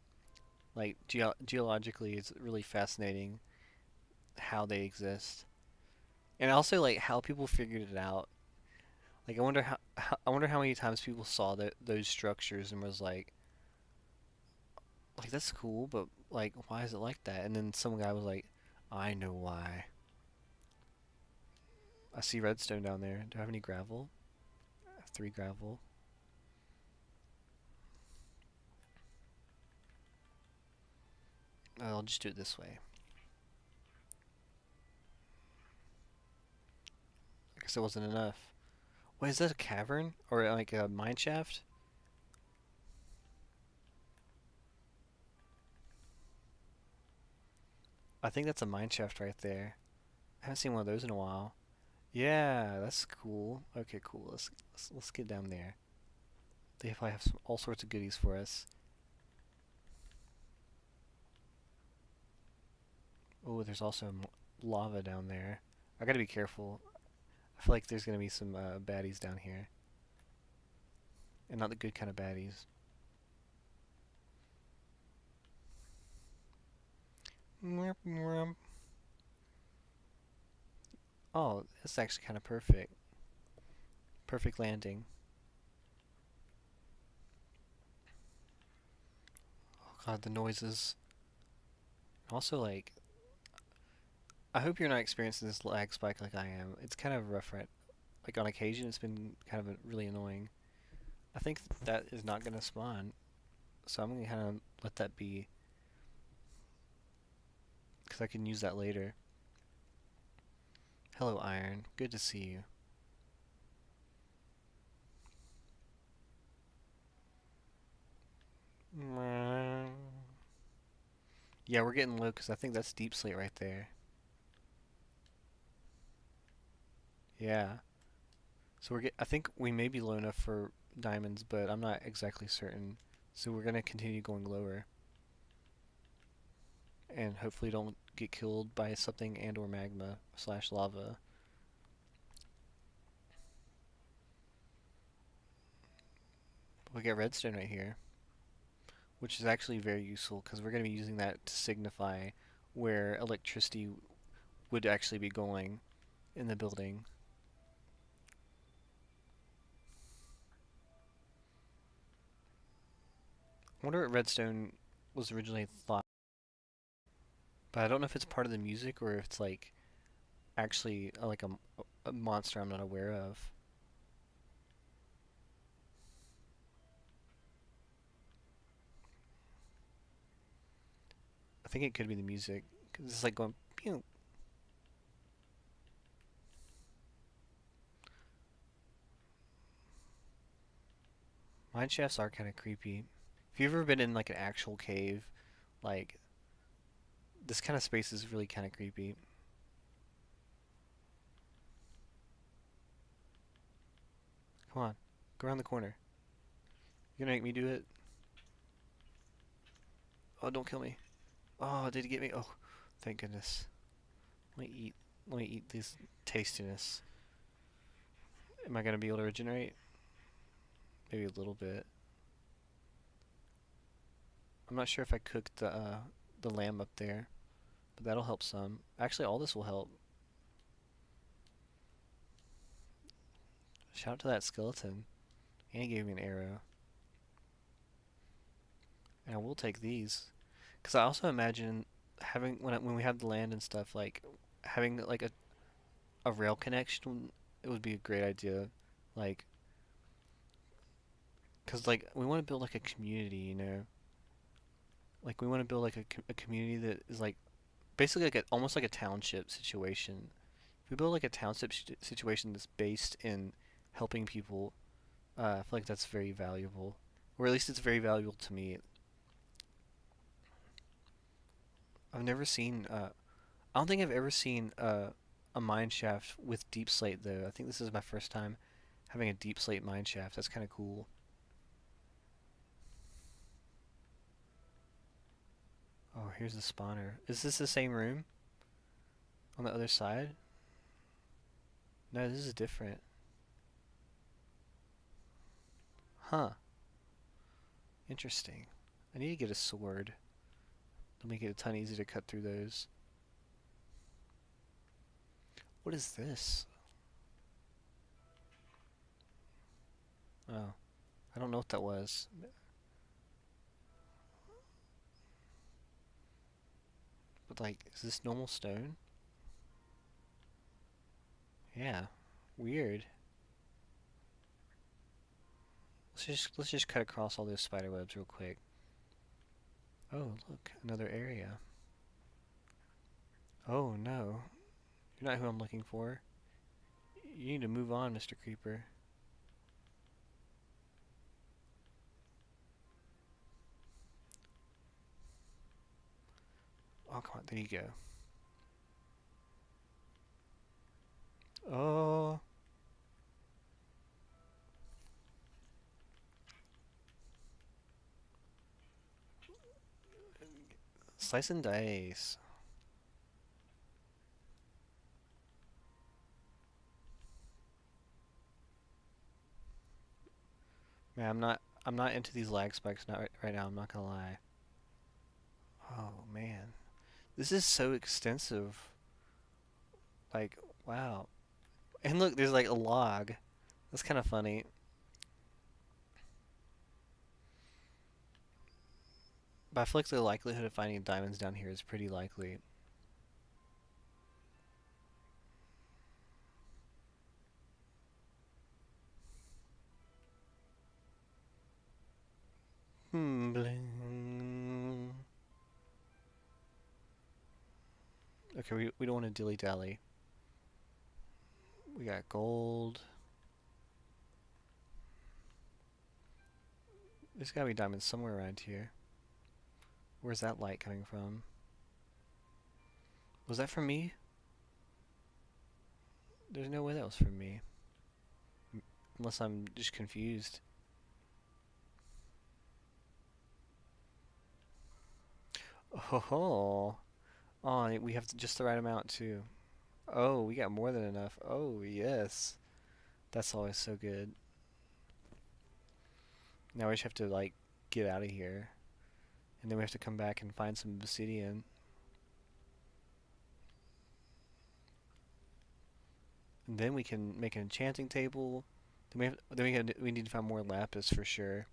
Like geologically, it's really fascinating how they exist, and also like how people figured it out. Like I wonder how many times people saw those structures and was like that's cool, but like why is it like that? And then some guy was like, I know why. I see redstone down there. Do I have any gravel? I have 3 gravel. I'll just do it this way. I guess it wasn't enough. Wait, is that a cavern? Or like a mine shaft? I think that's a mine shaft right there. I haven't seen one of those in a while. Yeah, that's cool. Okay, cool. Let's get down there. They probably have all sorts of goodies for us. Oh, there's also lava down there. I gotta be careful. I feel like there's gonna be some baddies down here, and not the good kind of baddies. Oh, it's actually kind of perfect. Perfect landing. Oh god, the noises. Also, like, I hope you're not experiencing this lag spike like I am. It's kind of rough, right? Like on occasion, it's been kind of really annoying. I think that is not gonna spawn, so I'm gonna kind of let that be, because I can use that later. Hello, Iron. Good to see you. Yeah, we're getting low because I think that's deep slate right there. Yeah. So I think we may be low enough for diamonds, but I'm not exactly certain. So we're gonna continue going lower, and hopefully don't get killed by something and or magma slash lava. We got redstone right here, which is actually very useful because we're gonna be using that to signify where electricity would actually be going in the building. I wonder what redstone was originally thought, but I don't know if it's part of the music or if it's like actually like a monster I'm not aware of. I think it could be the music because it's like going pew. Mine shafts are kind of creepy. If you've ever been in like an actual cave, like this kind of space is really kind of creepy. Come on, go around the corner. You're gonna make me do it? Oh, don't kill me. Oh, did he get me? Oh, thank goodness. Let me eat. Let me eat this tastiness. Am I gonna be able to regenerate? Maybe a little bit. I'm not sure if I cooked the lamb up there, but that'll help some. Actually, all this will help. Shout out to that skeleton. And he gave me an arrow. And I will take these. Because I also imagine having, when we have the land and stuff, like, having, like, a rail connection, it would be a great idea. Like, because, like, we want to build, like, a community, you know? Like, we want to build, like, a community that is, like, basically, like, almost like a township situation. If we build, like, a township situation that's based in helping people, I feel like that's very valuable. Or at least it's very valuable to me. I've never seen, I don't think I've ever seen a mine shaft with deep slate though. I think this is my first time having a deep slate mine shaft. That's kind of cool. Oh, here's the spawner. Is this the same room on the other side? No, this is different. Huh. Interesting. I need to get a sword. It'll make it a ton easier to cut through those. What is this? Oh, I don't know what that was. But like, is this normal stone? Yeah. Weird. Let's just cut across all those spider webs real quick. Oh, look, another area. Oh no, you're not who I'm looking for. You need to move on, Mr. Creeper. Oh, come on, there you go. Oh, slice and dice. Man, I'm not into these lag spikes not right now, I'm not gonna lie. Oh man. This is so extensive. Like, wow. And look, there's like a log. That's kind of funny. But I feel like the likelihood of finding diamonds down here is pretty likely. Bling. Okay, we don't want to dilly-dally. We got gold. There's gotta be diamonds somewhere around here. Where's that light coming from? Was that from me? There's no way that was from me. Unless I'm just confused. Oh, oh, we have just the right amount too. Oh, we got more than enough. Oh, yes. That's always so good. Now we just have to, like, get out of here. And then we have to come back and find some obsidian. And then we can make an enchanting table. Then we need to find more lapis for sure.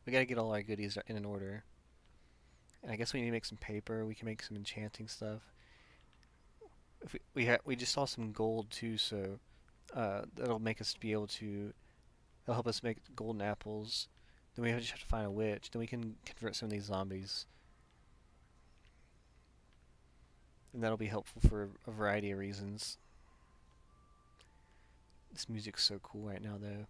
We gotta get all our goodies in an order. And I guess we need to make some paper. We can make some enchanting stuff. If we just saw some gold too, so that'll make us be able to. That'll help us make golden apples. Then we just have to find a witch. Then we can convert some of these zombies, and that'll be helpful for a variety of reasons. This music's so cool right now, though.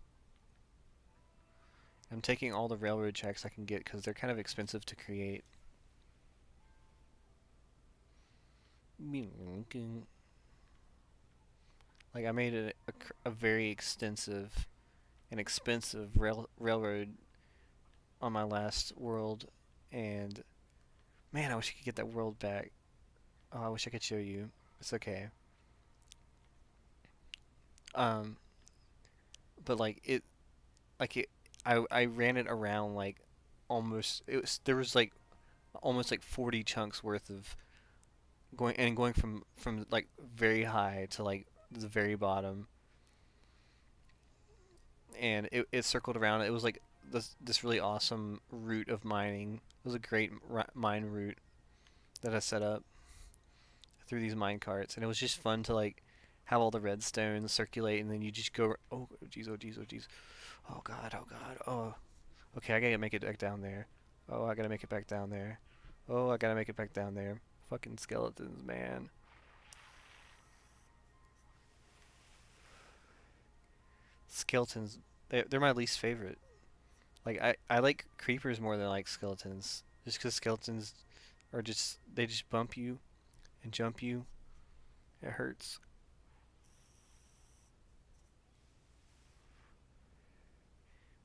I'm taking all the railroad tracks I can get because they're kind of expensive to create. Like I made a very extensive and expensive railroad on my last world, and man, I wish I could get that world back. Oh, I wish I could show you. It's okay. Um, but like it, I ran it around like almost. There was like almost like 40 chunks worth of going from like very high to like the very bottom, and it circled around. It was like this really awesome route of mining. It was a great mine route that I set up through these mine carts, and it was just fun to like have all the redstone circulate, and then you just go. Oh jeez, oh jeez, oh jeez. Oh god, oh god, oh. Okay, I gotta make it back down there. Oh, I gotta make it back down there. Oh, I gotta make it back down there. Fucking skeletons, man. Skeletons, they're my least favorite. Like I like creepers more than I like skeletons. Just because skeletons are they just bump you and jump you. It hurts.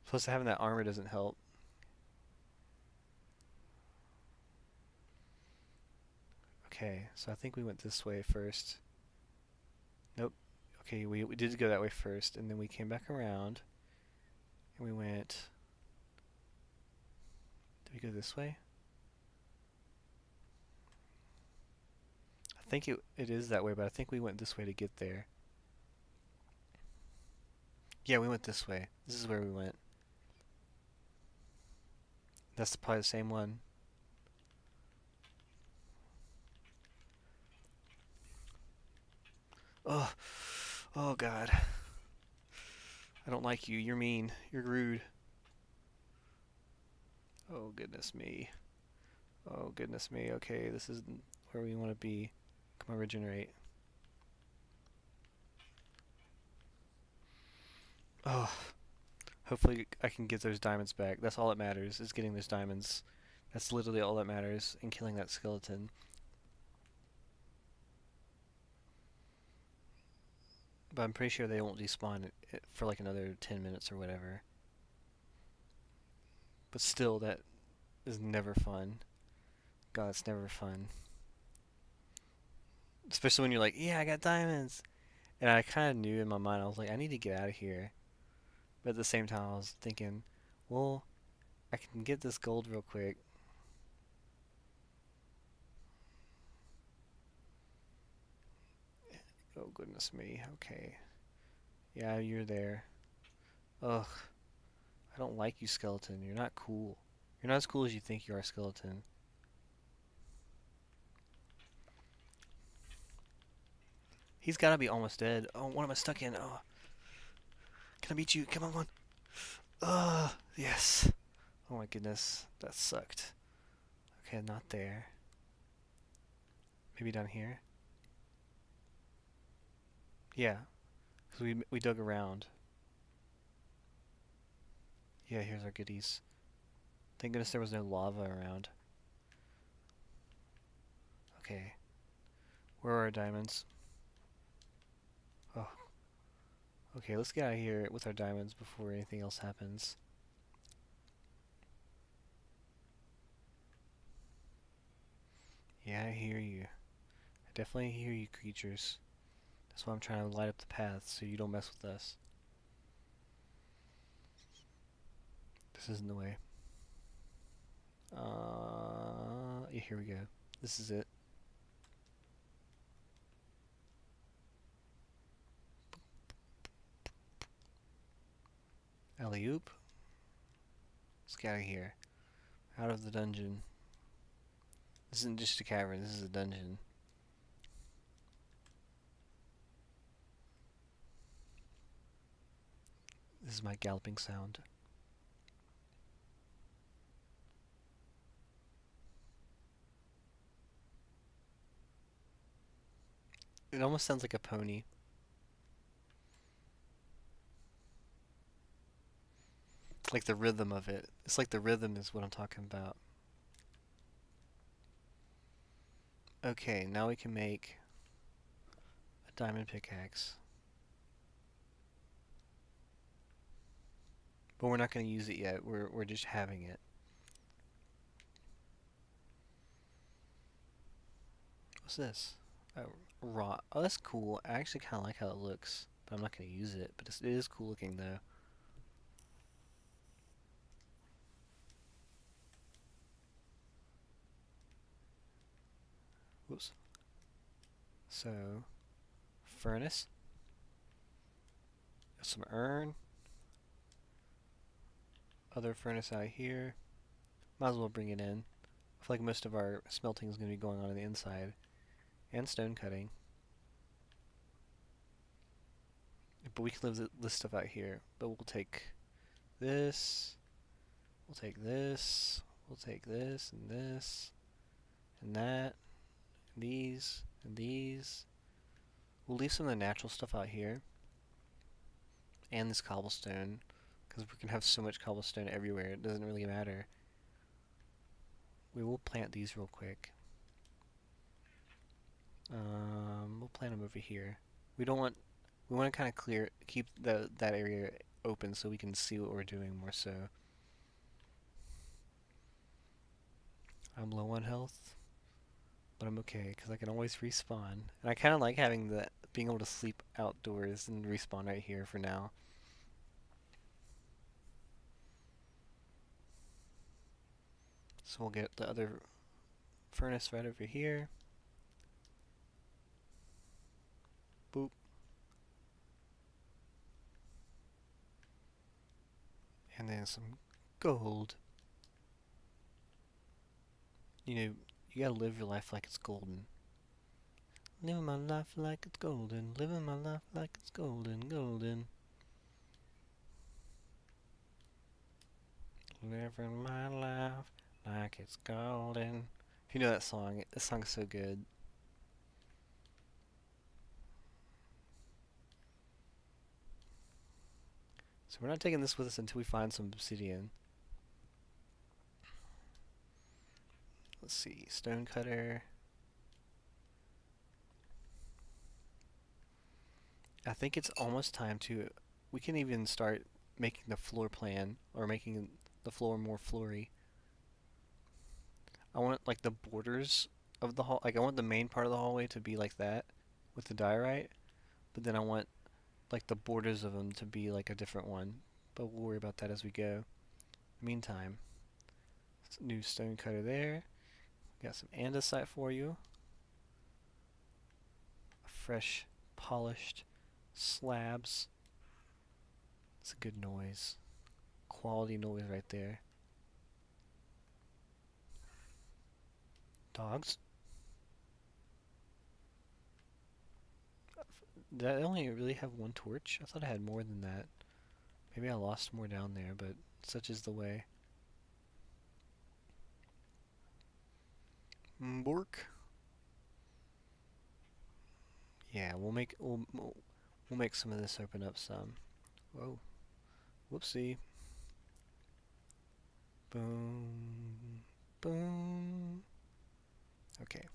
Plus having that armor doesn't help. Okay, so I think we went this way first. Nope. Okay, we did go that way first, and then we came back around, and we went. Did we go this way? I think it is that way, but I think we went this way to get there. Yeah, we went this way. This is where we went. That's probably the same one. Oh, oh God. I don't like you. You're mean. You're rude. Oh goodness me. Oh goodness me. Okay, this isn't where we want to be. Come on, regenerate. Oh, hopefully I can get those diamonds back. That's all that matters, is getting those diamonds. That's literally all that matters, and killing that skeleton. But I'm pretty sure they won't despawn it for like another 10 minutes or whatever. But still, that is never fun. God, it's never fun. Especially when you're like, yeah, I got diamonds. And I kind of knew in my mind, I was like, I need to get out of here. But at the same time, I was thinking, well, I can get this gold real quick. Oh, goodness me. Okay. Yeah, you're there. Ugh. I don't like you, skeleton. You're not cool. You're not as cool as you think you are, skeleton. He's gotta be almost dead. Oh, what am I stuck in? Oh. Can I beat you? Come on. Yes. Oh my goodness. That sucked. Okay, not there. Maybe down here? Yeah. Because we dug around. Yeah, here's our goodies. Thank goodness there was no lava around. Okay. Where are our diamonds? Oh. Okay, let's get out of here with our diamonds before anything else happens. Yeah, I hear you. I definitely hear you, creatures. That's why I'm trying to light up the path so you don't mess with us. This isn't the way. Yeah, here we go. This is it. Alley-oop. Let's get out of here. Out of the dungeon. This isn't just a cavern, this is a dungeon. This is my galloping sound. It almost sounds like a pony. Like the rhythm of it. It's like the rhythm is what I'm talking about. Okay, now we can make a diamond pickaxe. But we're not going to use it yet. We're just having it. What's this? Oh, raw. Oh, that's cool. I actually kind of like how it looks, but I'm not going to use it. But it is cool looking though. Whoops. So, furnace. Some urn. Other furnace out here. Might as well bring it in. I feel like most of our smelting is going to be going on the inside. And stone cutting. But we can leave this stuff out here. But we'll take this. We'll take this. We'll take this and this. And that. And these. And these. We'll leave some of the natural stuff out here. And this cobblestone. Because we can have so much cobblestone everywhere. It doesn't really matter. We will plant these real quick. We'll plant them over here. We want to kind of keep that area open so we can see what we're doing more so. I'm low on health, but I'm okay because I can always respawn. And I kind of like having being able to sleep outdoors and respawn right here for now. So we'll get the other furnace right over here. Boop. And then some gold. You know, you gotta live your life like it's golden. Living my life like it's golden. Living my life like it's golden, golden. Living my life like it's golden. If you know that song, this song's so good. So we're not taking this with us until we find some obsidian. Let's see, stone cutter. I think it's almost time to, we can even start making the floor plan, or making the floor more floory. I want like the borders of the hall, like I want the main part of the hallway to be like that, with the diorite, but then I want like the borders of them to be like a different one, but we'll worry about that as we go. Meantime, new stone cutter there. Got some andesite for you. Fresh, polished slabs. It's a good noise. Quality noise right there. Dogs. Did I only really have one torch? I thought I had more than that. Maybe I lost more down there, but such is the way. Bork. Yeah, we'll make some of this open up some. Whoa. Whoopsie. Boom. Boom. Okay.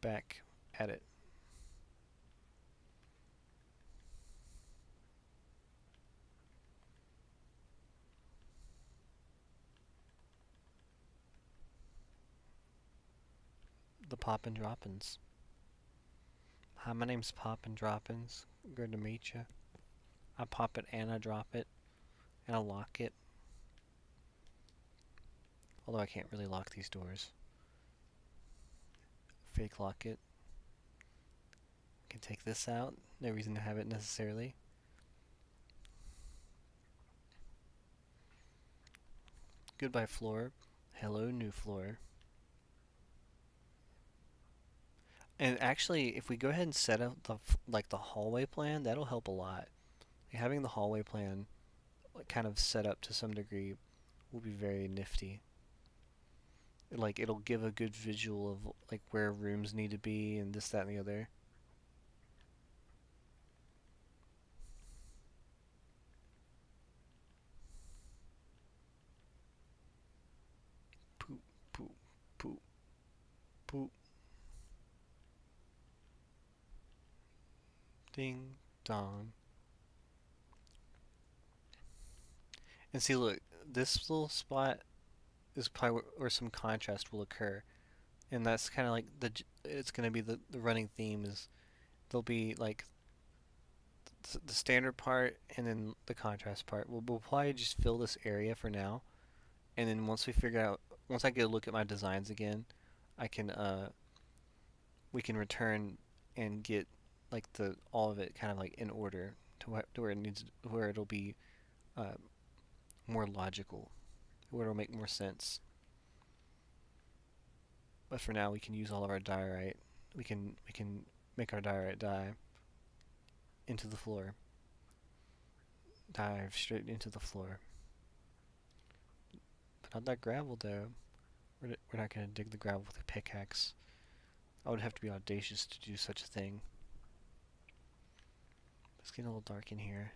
Back at it. The Poppin' Droppins. Hi, my name's Poppin' Droppins. Good to meet you. I pop it and I drop it. And I lock it. Although I can't really lock these doors. Fake lock it. Can take this out. No reason to have it necessarily. Goodbye floor. Hello new floor. And actually, if we go ahead and set up the hallway plan, that'll help a lot. Like, having the hallway plan like, kind of set up to some degree will be very nifty. Like it'll give a good visual of like where rooms need to be and this, that, and the other. Poop, poop, poop, poop. Ding, dong. And see, look, this little spot is probably where some contrast will occur, and that's kind of like it's going to be the running theme is there'll be like the standard part and then the contrast part. We'll probably just fill this area for now, and then once I get a look at my designs again, I can we can return and get like the all of it kind of like in order to where it needs where it'll be uh, more logical, where it'll make more sense. But for now, we can use all of our diorite. We can make our diorite die into the floor. Dive straight into the floor. But not that gravel though. We're not gonna dig the gravel with a pickaxe. I would have to be audacious to do such a thing. It's getting a little dark in here.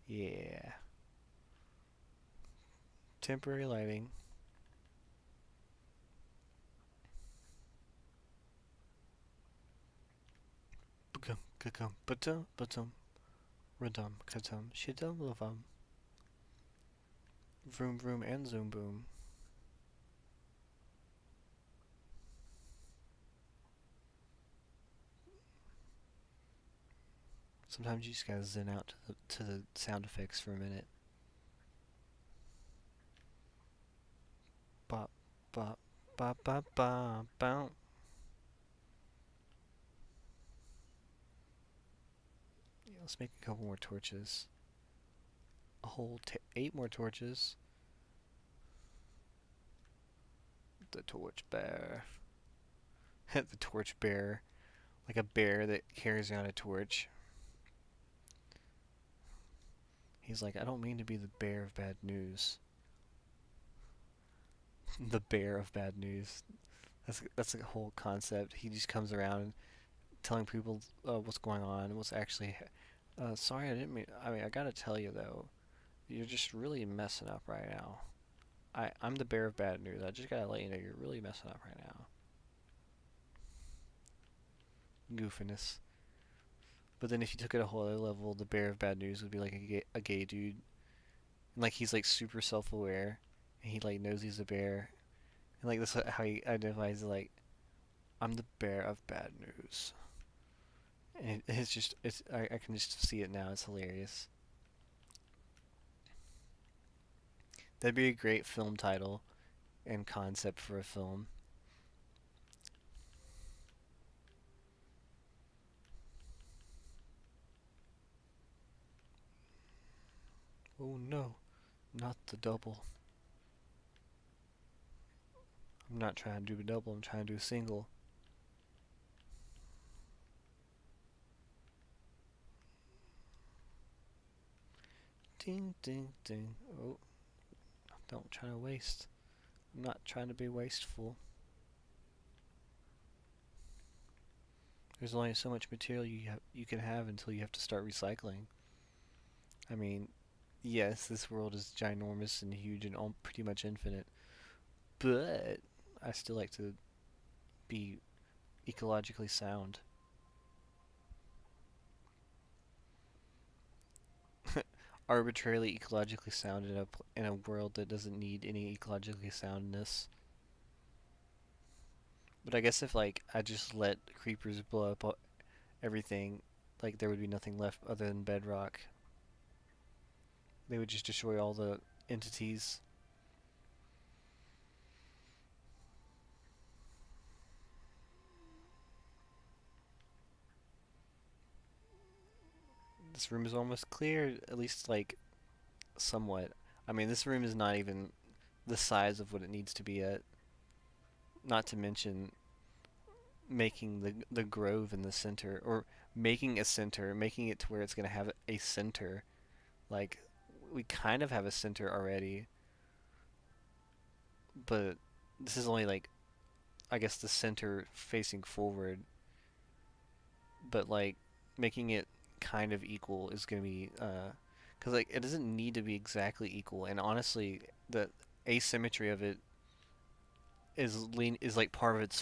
Yeah. Temporary lighting. Radum katum shidum lavam. Vroom vroom and zoom boom. Sometimes you just gotta zen out to the sound effects for a minute. Bop, bop, bop, bop, bop, bop. Yeah, let's make a couple more torches. A whole 8 more torches. The torch bearer. The torch bearer. Like a bear that carries around a torch. He's like, I don't mean to be the bearer of bad news. The bear of bad news. That's a whole concept. He just comes around telling people what's going on, what's actually. Sorry, I didn't mean. I mean, I gotta tell you though, you're just really messing up right now. I'm the bearer of bad news. I just gotta let you know you're really messing up right now. Goofiness. But then if you took it a whole other level, the bearer of bad news would be like a gay dude, and like he's like super self-aware, and he like knows he's a bear, and like that's how he identifies like I'm the bearer of bad news. And it's just I can just see it now. It's hilarious. That'd be a great film title and concept for a film. Oh no, not the double. I'm not trying to do a double, I'm trying to do a single. Ding, ding, ding. Oh, don't try to waste. I'm not trying to be wasteful. There's only so much material you can have until you have to start recycling. I mean, yes, this world is ginormous and huge and all pretty much infinite, but I still like to be ecologically sound. Arbitrarily ecologically sound in a world that doesn't need any ecologically soundness. But I guess if like I just let creepers blow up everything, like there would be nothing left other than bedrock. They would just destroy all the entities. This room is almost clear. At least like somewhat. I mean, this room is not even the size of what it needs to be at. Not to mention making the grove in the center, or making a center, making it to where it's gonna have a center. Like, we kind of have a center already, but this is only like, I guess, the center facing forward. But like making it kind of equal is gonna be because like it doesn't need to be exactly equal, and honestly, the asymmetry of it is like part of its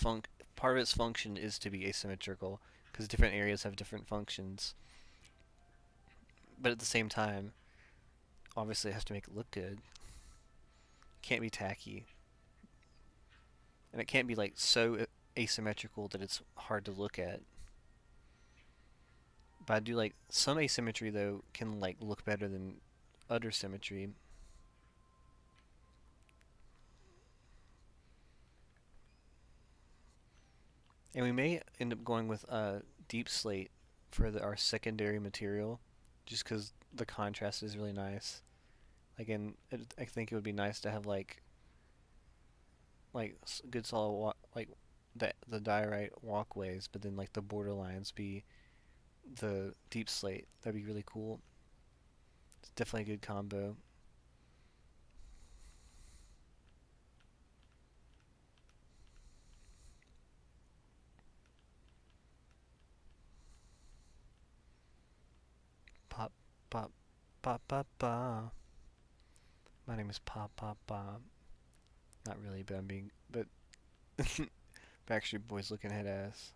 function is to be asymmetrical because different areas have different functions. But at the same time, obviously, it has to make it look good. Can't be tacky, and it can't be like so asymmetrical that it's hard to look at. But I do like some asymmetry though can like look better than other symmetry. And we may end up going with deep slate for our secondary material, just because the contrast is really nice. Again, I think it would be nice to have like good solid like the diorite walkways, but then like the borderlines be the deep slate. That'd be really cool. It's definitely a good combo. Pop, pop, pop, pop, pop. My name is Pop, Pop, Pop. Not really, but I'm being, but Backstreet Boys looking head ass.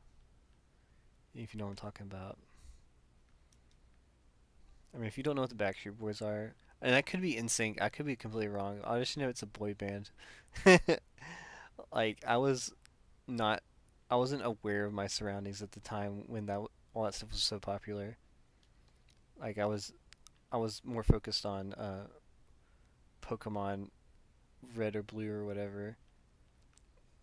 If you know what I'm talking about. I mean, if you don't know what the Backstreet Boys are, and that could be NSYNC, I could be completely wrong. I just know it's a boy band. Like not, I wasn't aware of my surroundings at the time when all that stuff was so popular. Like I was more focused on Pokemon Red or Blue or whatever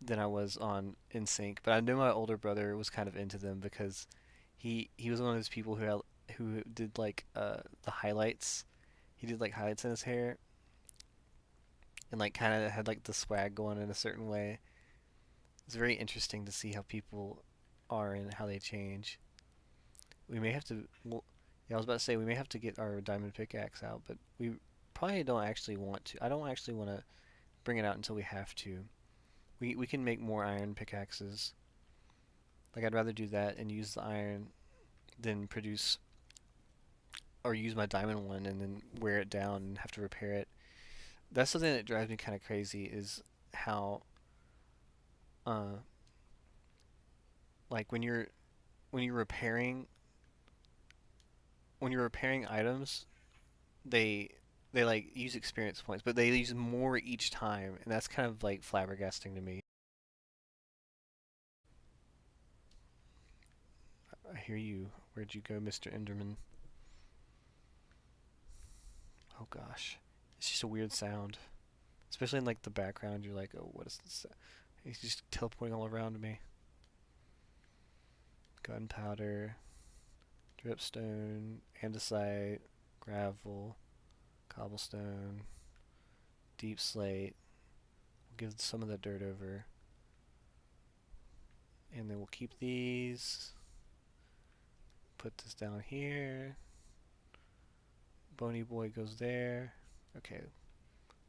than I was on NSYNC. But I knew my older brother was kind of into them because he was one of those people who did like the highlights. He did like highlights in his hair and like kind of had like the swag going in a certain way. It's very interesting to see how people are and how they change. We may have to. Well, yeah, I was about to say we may have to get our diamond pickaxe out, but we probably don't actually want to. I don't actually want to bring it out until we have to. We can make more iron pickaxes. Like I'd rather do that and use the iron than produce or use my diamond one and then wear it down and have to repair it. That's something that drives me kind of crazy is how uh like when you're repairing when you're repairing items, they they like use experience points, but they use more each time, and that's kind of like flabbergasting to me. I hear you. Where'd you go, Mr. Enderman? Oh gosh, it's just a weird sound, especially in like the background. You're like, oh, what is this? He's just teleporting all around me. Gunpowder, dripstone, andesite, gravel, cobblestone, deep slate. We'll give some of the dirt over. And then we'll keep these. Put this down here. Bony boy goes there. Okay,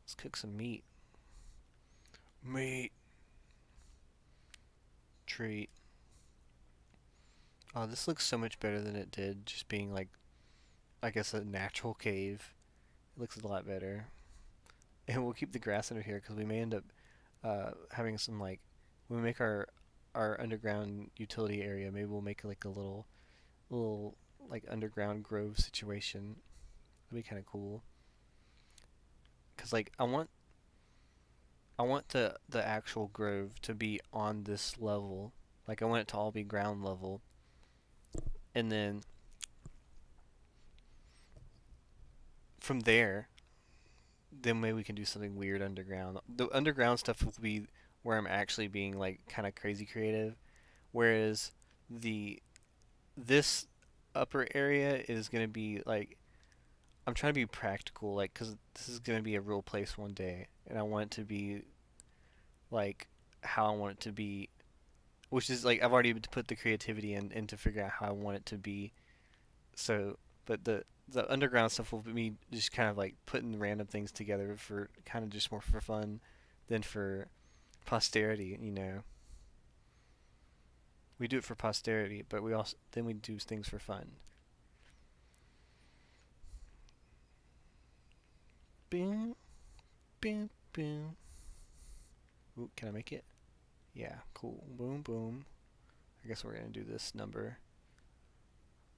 let's cook some meat. Meat. Treat. Oh, this looks so much better than it did just being like, I guess, a natural cave. It looks a lot better. And we'll keep the grass under here because we may end up having some like, when we make our underground utility area, maybe we'll make like a little like underground grove situation. That'd be kind of cool. Cause like I want the actual grove to be on this level. Like I want it to all be ground level, and then from there, then maybe we can do something weird underground. The underground stuff will be where I'm actually being like kind of crazy creative, whereas the this upper area is gonna be like I'm trying to be practical, like, because this is gonna be a real place one day, and I want it to be like how I want it to be, which is like I've already put the creativity in to figure out how I want it to be. So, but the underground stuff will be me just kind of like putting random things together for kind of just more for fun than for posterity. We do it for posterity, but we also then we do things for fun. Boom, boom, boom. Ooh, can I make it? Yeah, cool. Boom, boom. I guess we're gonna do this number.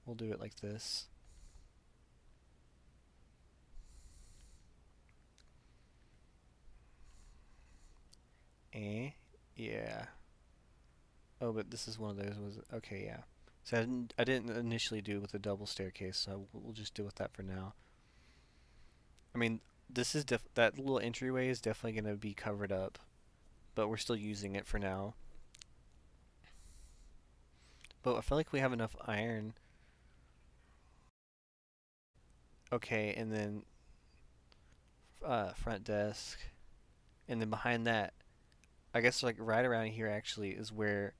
We'll do it like this. Eh? Yeah. Oh, but this is one of those. Was okay, yeah. So I didn't initially do it with a double staircase, so we'll just deal with that for now. I mean, this is that little entryway is definitely gonna be covered up, but we're still using it for now. But I feel like we have enough iron. Okay, and then front desk, and then behind that, I guess like right around here actually is where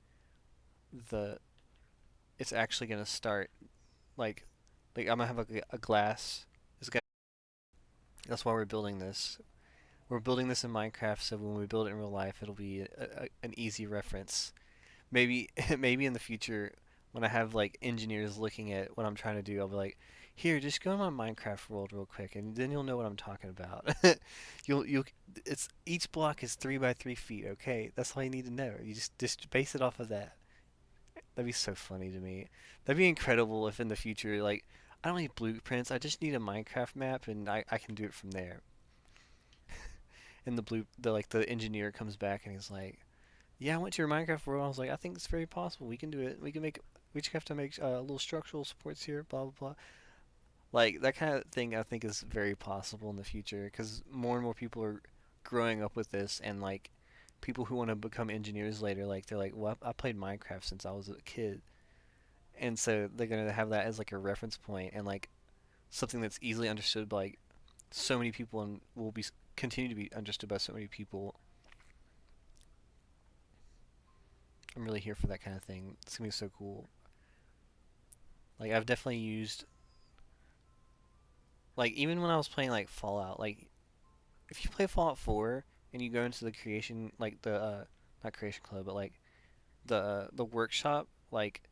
the it's actually gonna start. Like, like I'm gonna have a glass. That's why we're building this. We're building this in Minecraft, so when we build it in real life, it'll be an easy reference. Maybe maybe in the future, when I have like engineers looking at what I'm trying to do, I'll be like, "Here, just go to my Minecraft world real quick, and then you'll know what I'm talking about." You'll it's each block is 3 by 3 feet. Okay, that's all you need to know. You just base it off of that. That'd be so funny to me. That'd be incredible if in the future, like, I don't need blueprints. I just need a Minecraft map, and I can do it from there. And the engineer comes back and he's like, "Yeah, I went to your Minecraft world." I was like, "I think it's very possible. We can do it. We can make. We just have to make little structural supports here. Blah blah blah." Like that kind of thing, I think is very possible in the future because more and more people are growing up with this, and like people who want to become engineers later, like they're like, "Well, I played Minecraft since I was a kid," and so they're gonna have that as like a reference point and like something that's easily understood by like, so many people and will be continue to be understood by so many people. I'm really here for that kind of thing. It's gonna be so cool. Like I've definitely used like even when I was playing like Fallout, like if you play Fallout 4 and you go into the creation like the not creation club, but like the workshop, like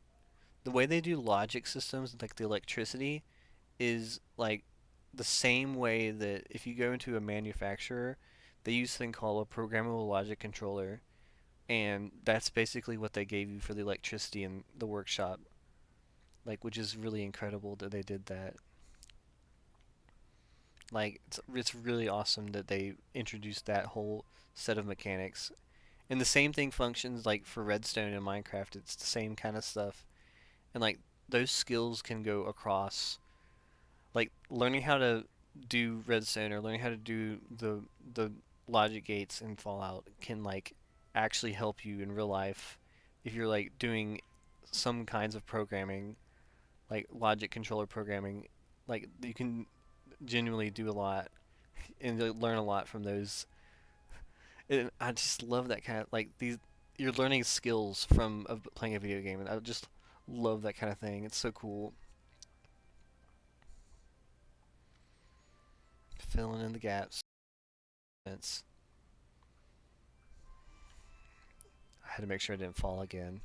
the way they do logic systems like the electricity is like the same way that if you go into a manufacturer, they use something called a programmable logic controller, and that's basically what they gave you for the electricity in the workshop, like which is really incredible that they did that. Like it's really awesome that they introduced that whole set of mechanics. And the same thing functions like for Redstone in Minecraft. It's the same kind of stuff. And like those skills can go across like learning how to do Redstone or learning how to do the logic gates in Fallout can like actually help you in real life if you're like doing some kinds of programming, like logic controller programming, like you can genuinely do a lot and learn a lot from those. And I just love that kind of like these. You're learning skills from playing a video game, and I just love that kind of thing. It's so cool. Filling in the gaps. It's, I had to make sure I didn't fall again.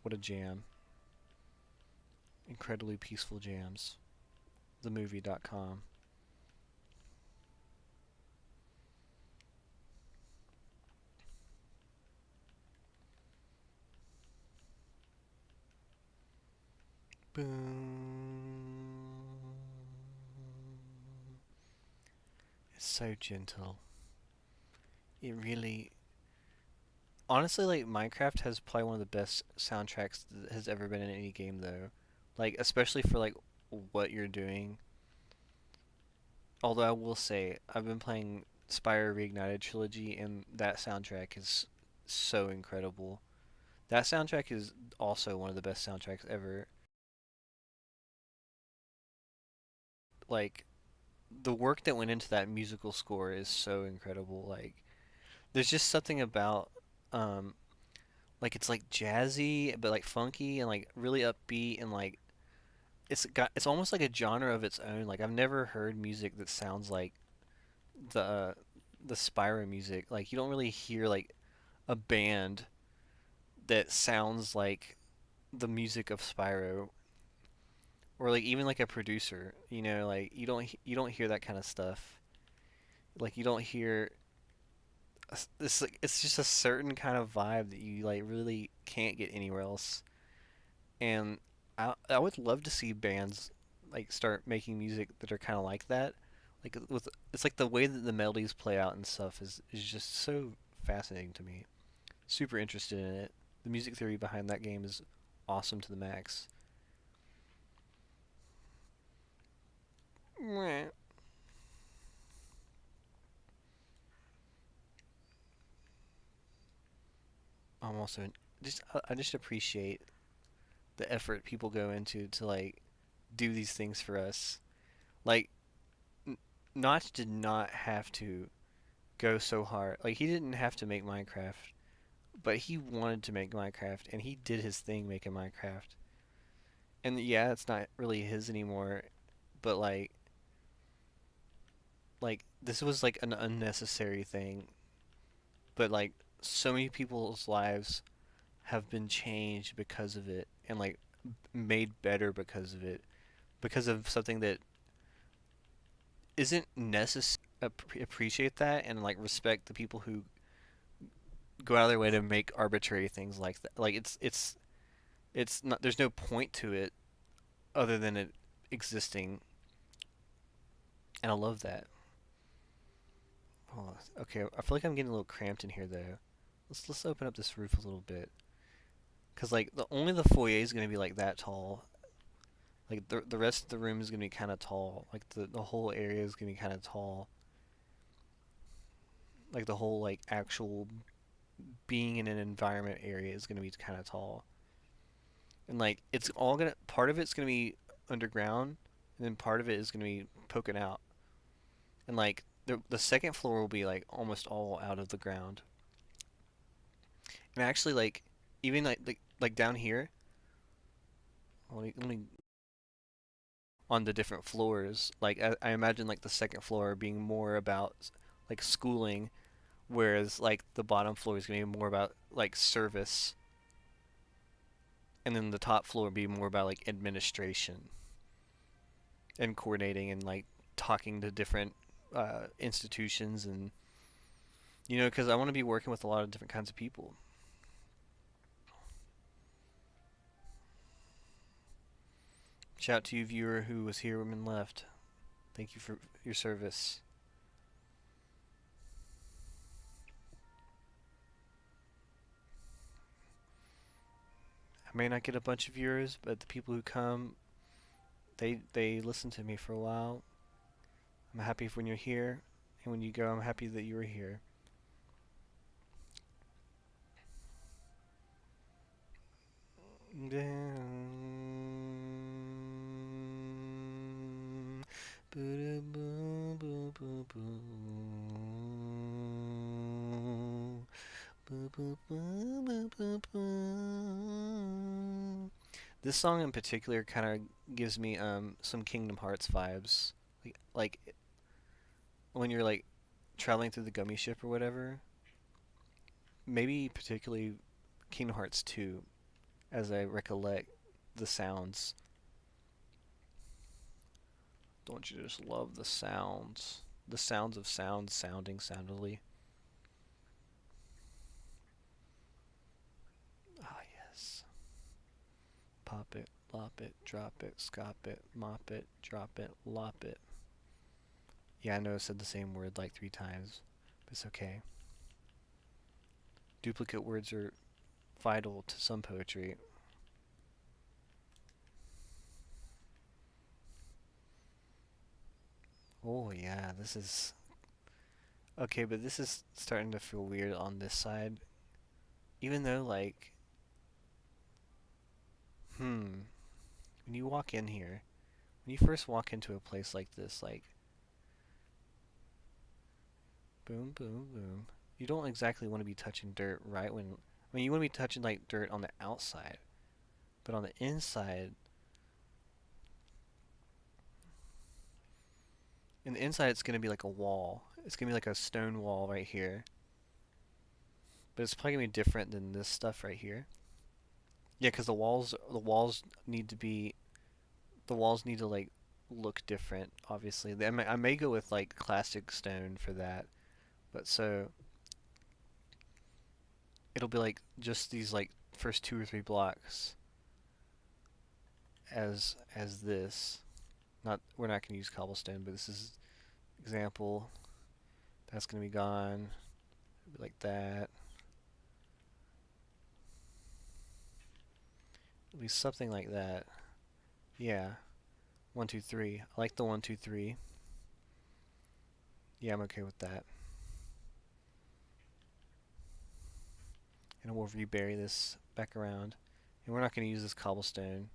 What a jam. Incredibly peaceful jams. Themovie.com. Boom. It's so gentle. It really. Honestly, like, Minecraft has probably one of the best soundtracks that has ever been in any game, though. Like, especially for, like, what you're doing. Although I will say, I've been playing Spyro Reignited Trilogy, and that soundtrack is so incredible. That soundtrack is also one of the best soundtracks ever. Like, the work that went into that musical score is so incredible. Like, there's just something about, um, like it's like jazzy, but like funky and like really upbeat and like it's almost like a genre of its own. Like I've never heard music that sounds like the uh, the Spyro music. Like you don't really hear like a band that sounds like the music of Spyro, or like even like a producer. You know, like you don't hear that kind of stuff. Like you don't hear this. Like, it's just a certain kind of vibe that you like really can't get anywhere else. And I would love to see bands like start making music that are kind of like that. Like with it's like the way that the melodies play out and stuff is just so fascinating to me. Super interested in it. The music theory behind that game is awesome to the max. Meh. I'm also just I just appreciate the effort people go into to like do these things for us. Like Notch did not have to go so hard. Like he didn't have to make Minecraft, but he wanted to make Minecraft and he did his thing making Minecraft. And yeah, it's not really his anymore, but like this was like an unnecessary thing, but like so many people's lives have been changed because of it and like made better because of it, because of something that isn't necessary. Appreciate that and like respect the people who go out of their way to make arbitrary things like that. Like it's not, there's no point to it other than it existing, and I love that. Oh, okay, I feel like I'm getting a little cramped in here though. Let's open up this roof a little bit, cause like the only the foyer is gonna be like that tall. Like the rest of the room is gonna be kind of tall. Like the whole area is gonna be kind of tall. Like the whole like actual being in an environment area is gonna be kind of tall. And like it's all gonna part of it's gonna be underground, and then part of it is gonna be poking out. And like the second floor will be like almost all out of the ground. And actually like even like down here, let me on the different floors. Like I imagine like the second floor being more about like schooling, whereas like the bottom floor is gonna be more about like service, and then the top floor would be more about like administration and coordinating and like talking to different institutions and because I want to be working with a lot of different kinds of people. Shout out to you, viewer, who was here and left. Thank you for your service. I may not get a bunch of viewers, but the people who come, they listen to me for a while. I'm happy when you're here, and when you go, I'm happy that you were here. This song in particular kind of gives me some Kingdom Hearts vibes. Like when you're like traveling through the gummy ship or whatever. Maybe particularly Kingdom Hearts 2 as I recollect the sounds. Don't you just love the sounds? The sounds of sounds sounding soundily. Ah, yes. Pop it, lop it, drop it, scop it, mop it, drop it, lop it. Yeah, I know I said the same word like 3 times, but it's okay. Duplicate words are vital to some poetry. Oh yeah, this is okay, but this is starting to feel weird on this side. Even though like, when you walk in here, when you first walk into a place like this, like boom, boom, boom, you don't exactly want to be touching dirt right when, I mean, you want to be touching like dirt on the outside, but on the inside, in the inside it's gonna be like a wall. It's gonna be like a stone wall right here, but it's probably gonna be different than this stuff right here. Yeah, because the walls need to be, the walls need to like look different. Obviously, I may go with like classic stone for that, but so it'll be like just these like first two or three blocks as this. Not we're not gonna use cobblestone, but this is example. That's gonna be gone. It'll be like that. It'll be something like that. Yeah. 1, 2, 3. I like the 1, 2, 3. Yeah, I'm okay with that. And we'll rebury this back around. And we're not going to use this cobblestone.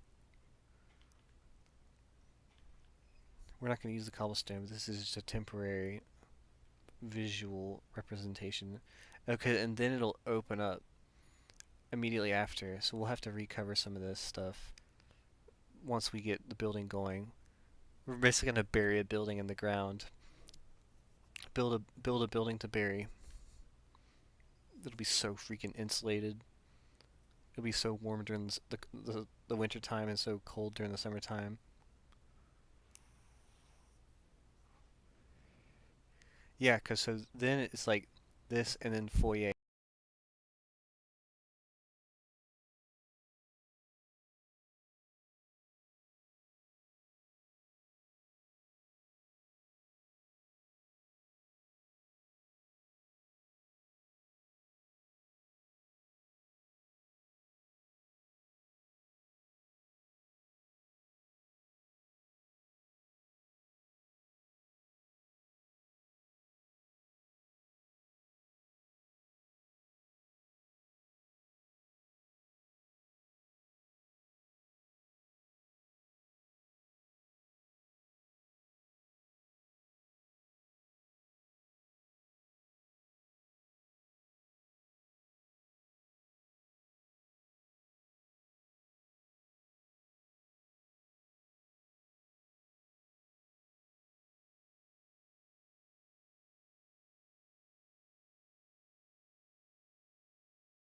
We're not going to use the cobblestone, but this is just a temporary visual representation. Okay, and then it'll open up immediately after, so we'll have to recover some of this stuff once we get the building going. We're basically going to bury a building in the ground. Build a building to bury. It'll be so freaking insulated. It'll be so warm during the winter time and so cold during the summertime. Yeah, cause so then it's like this and then foyer.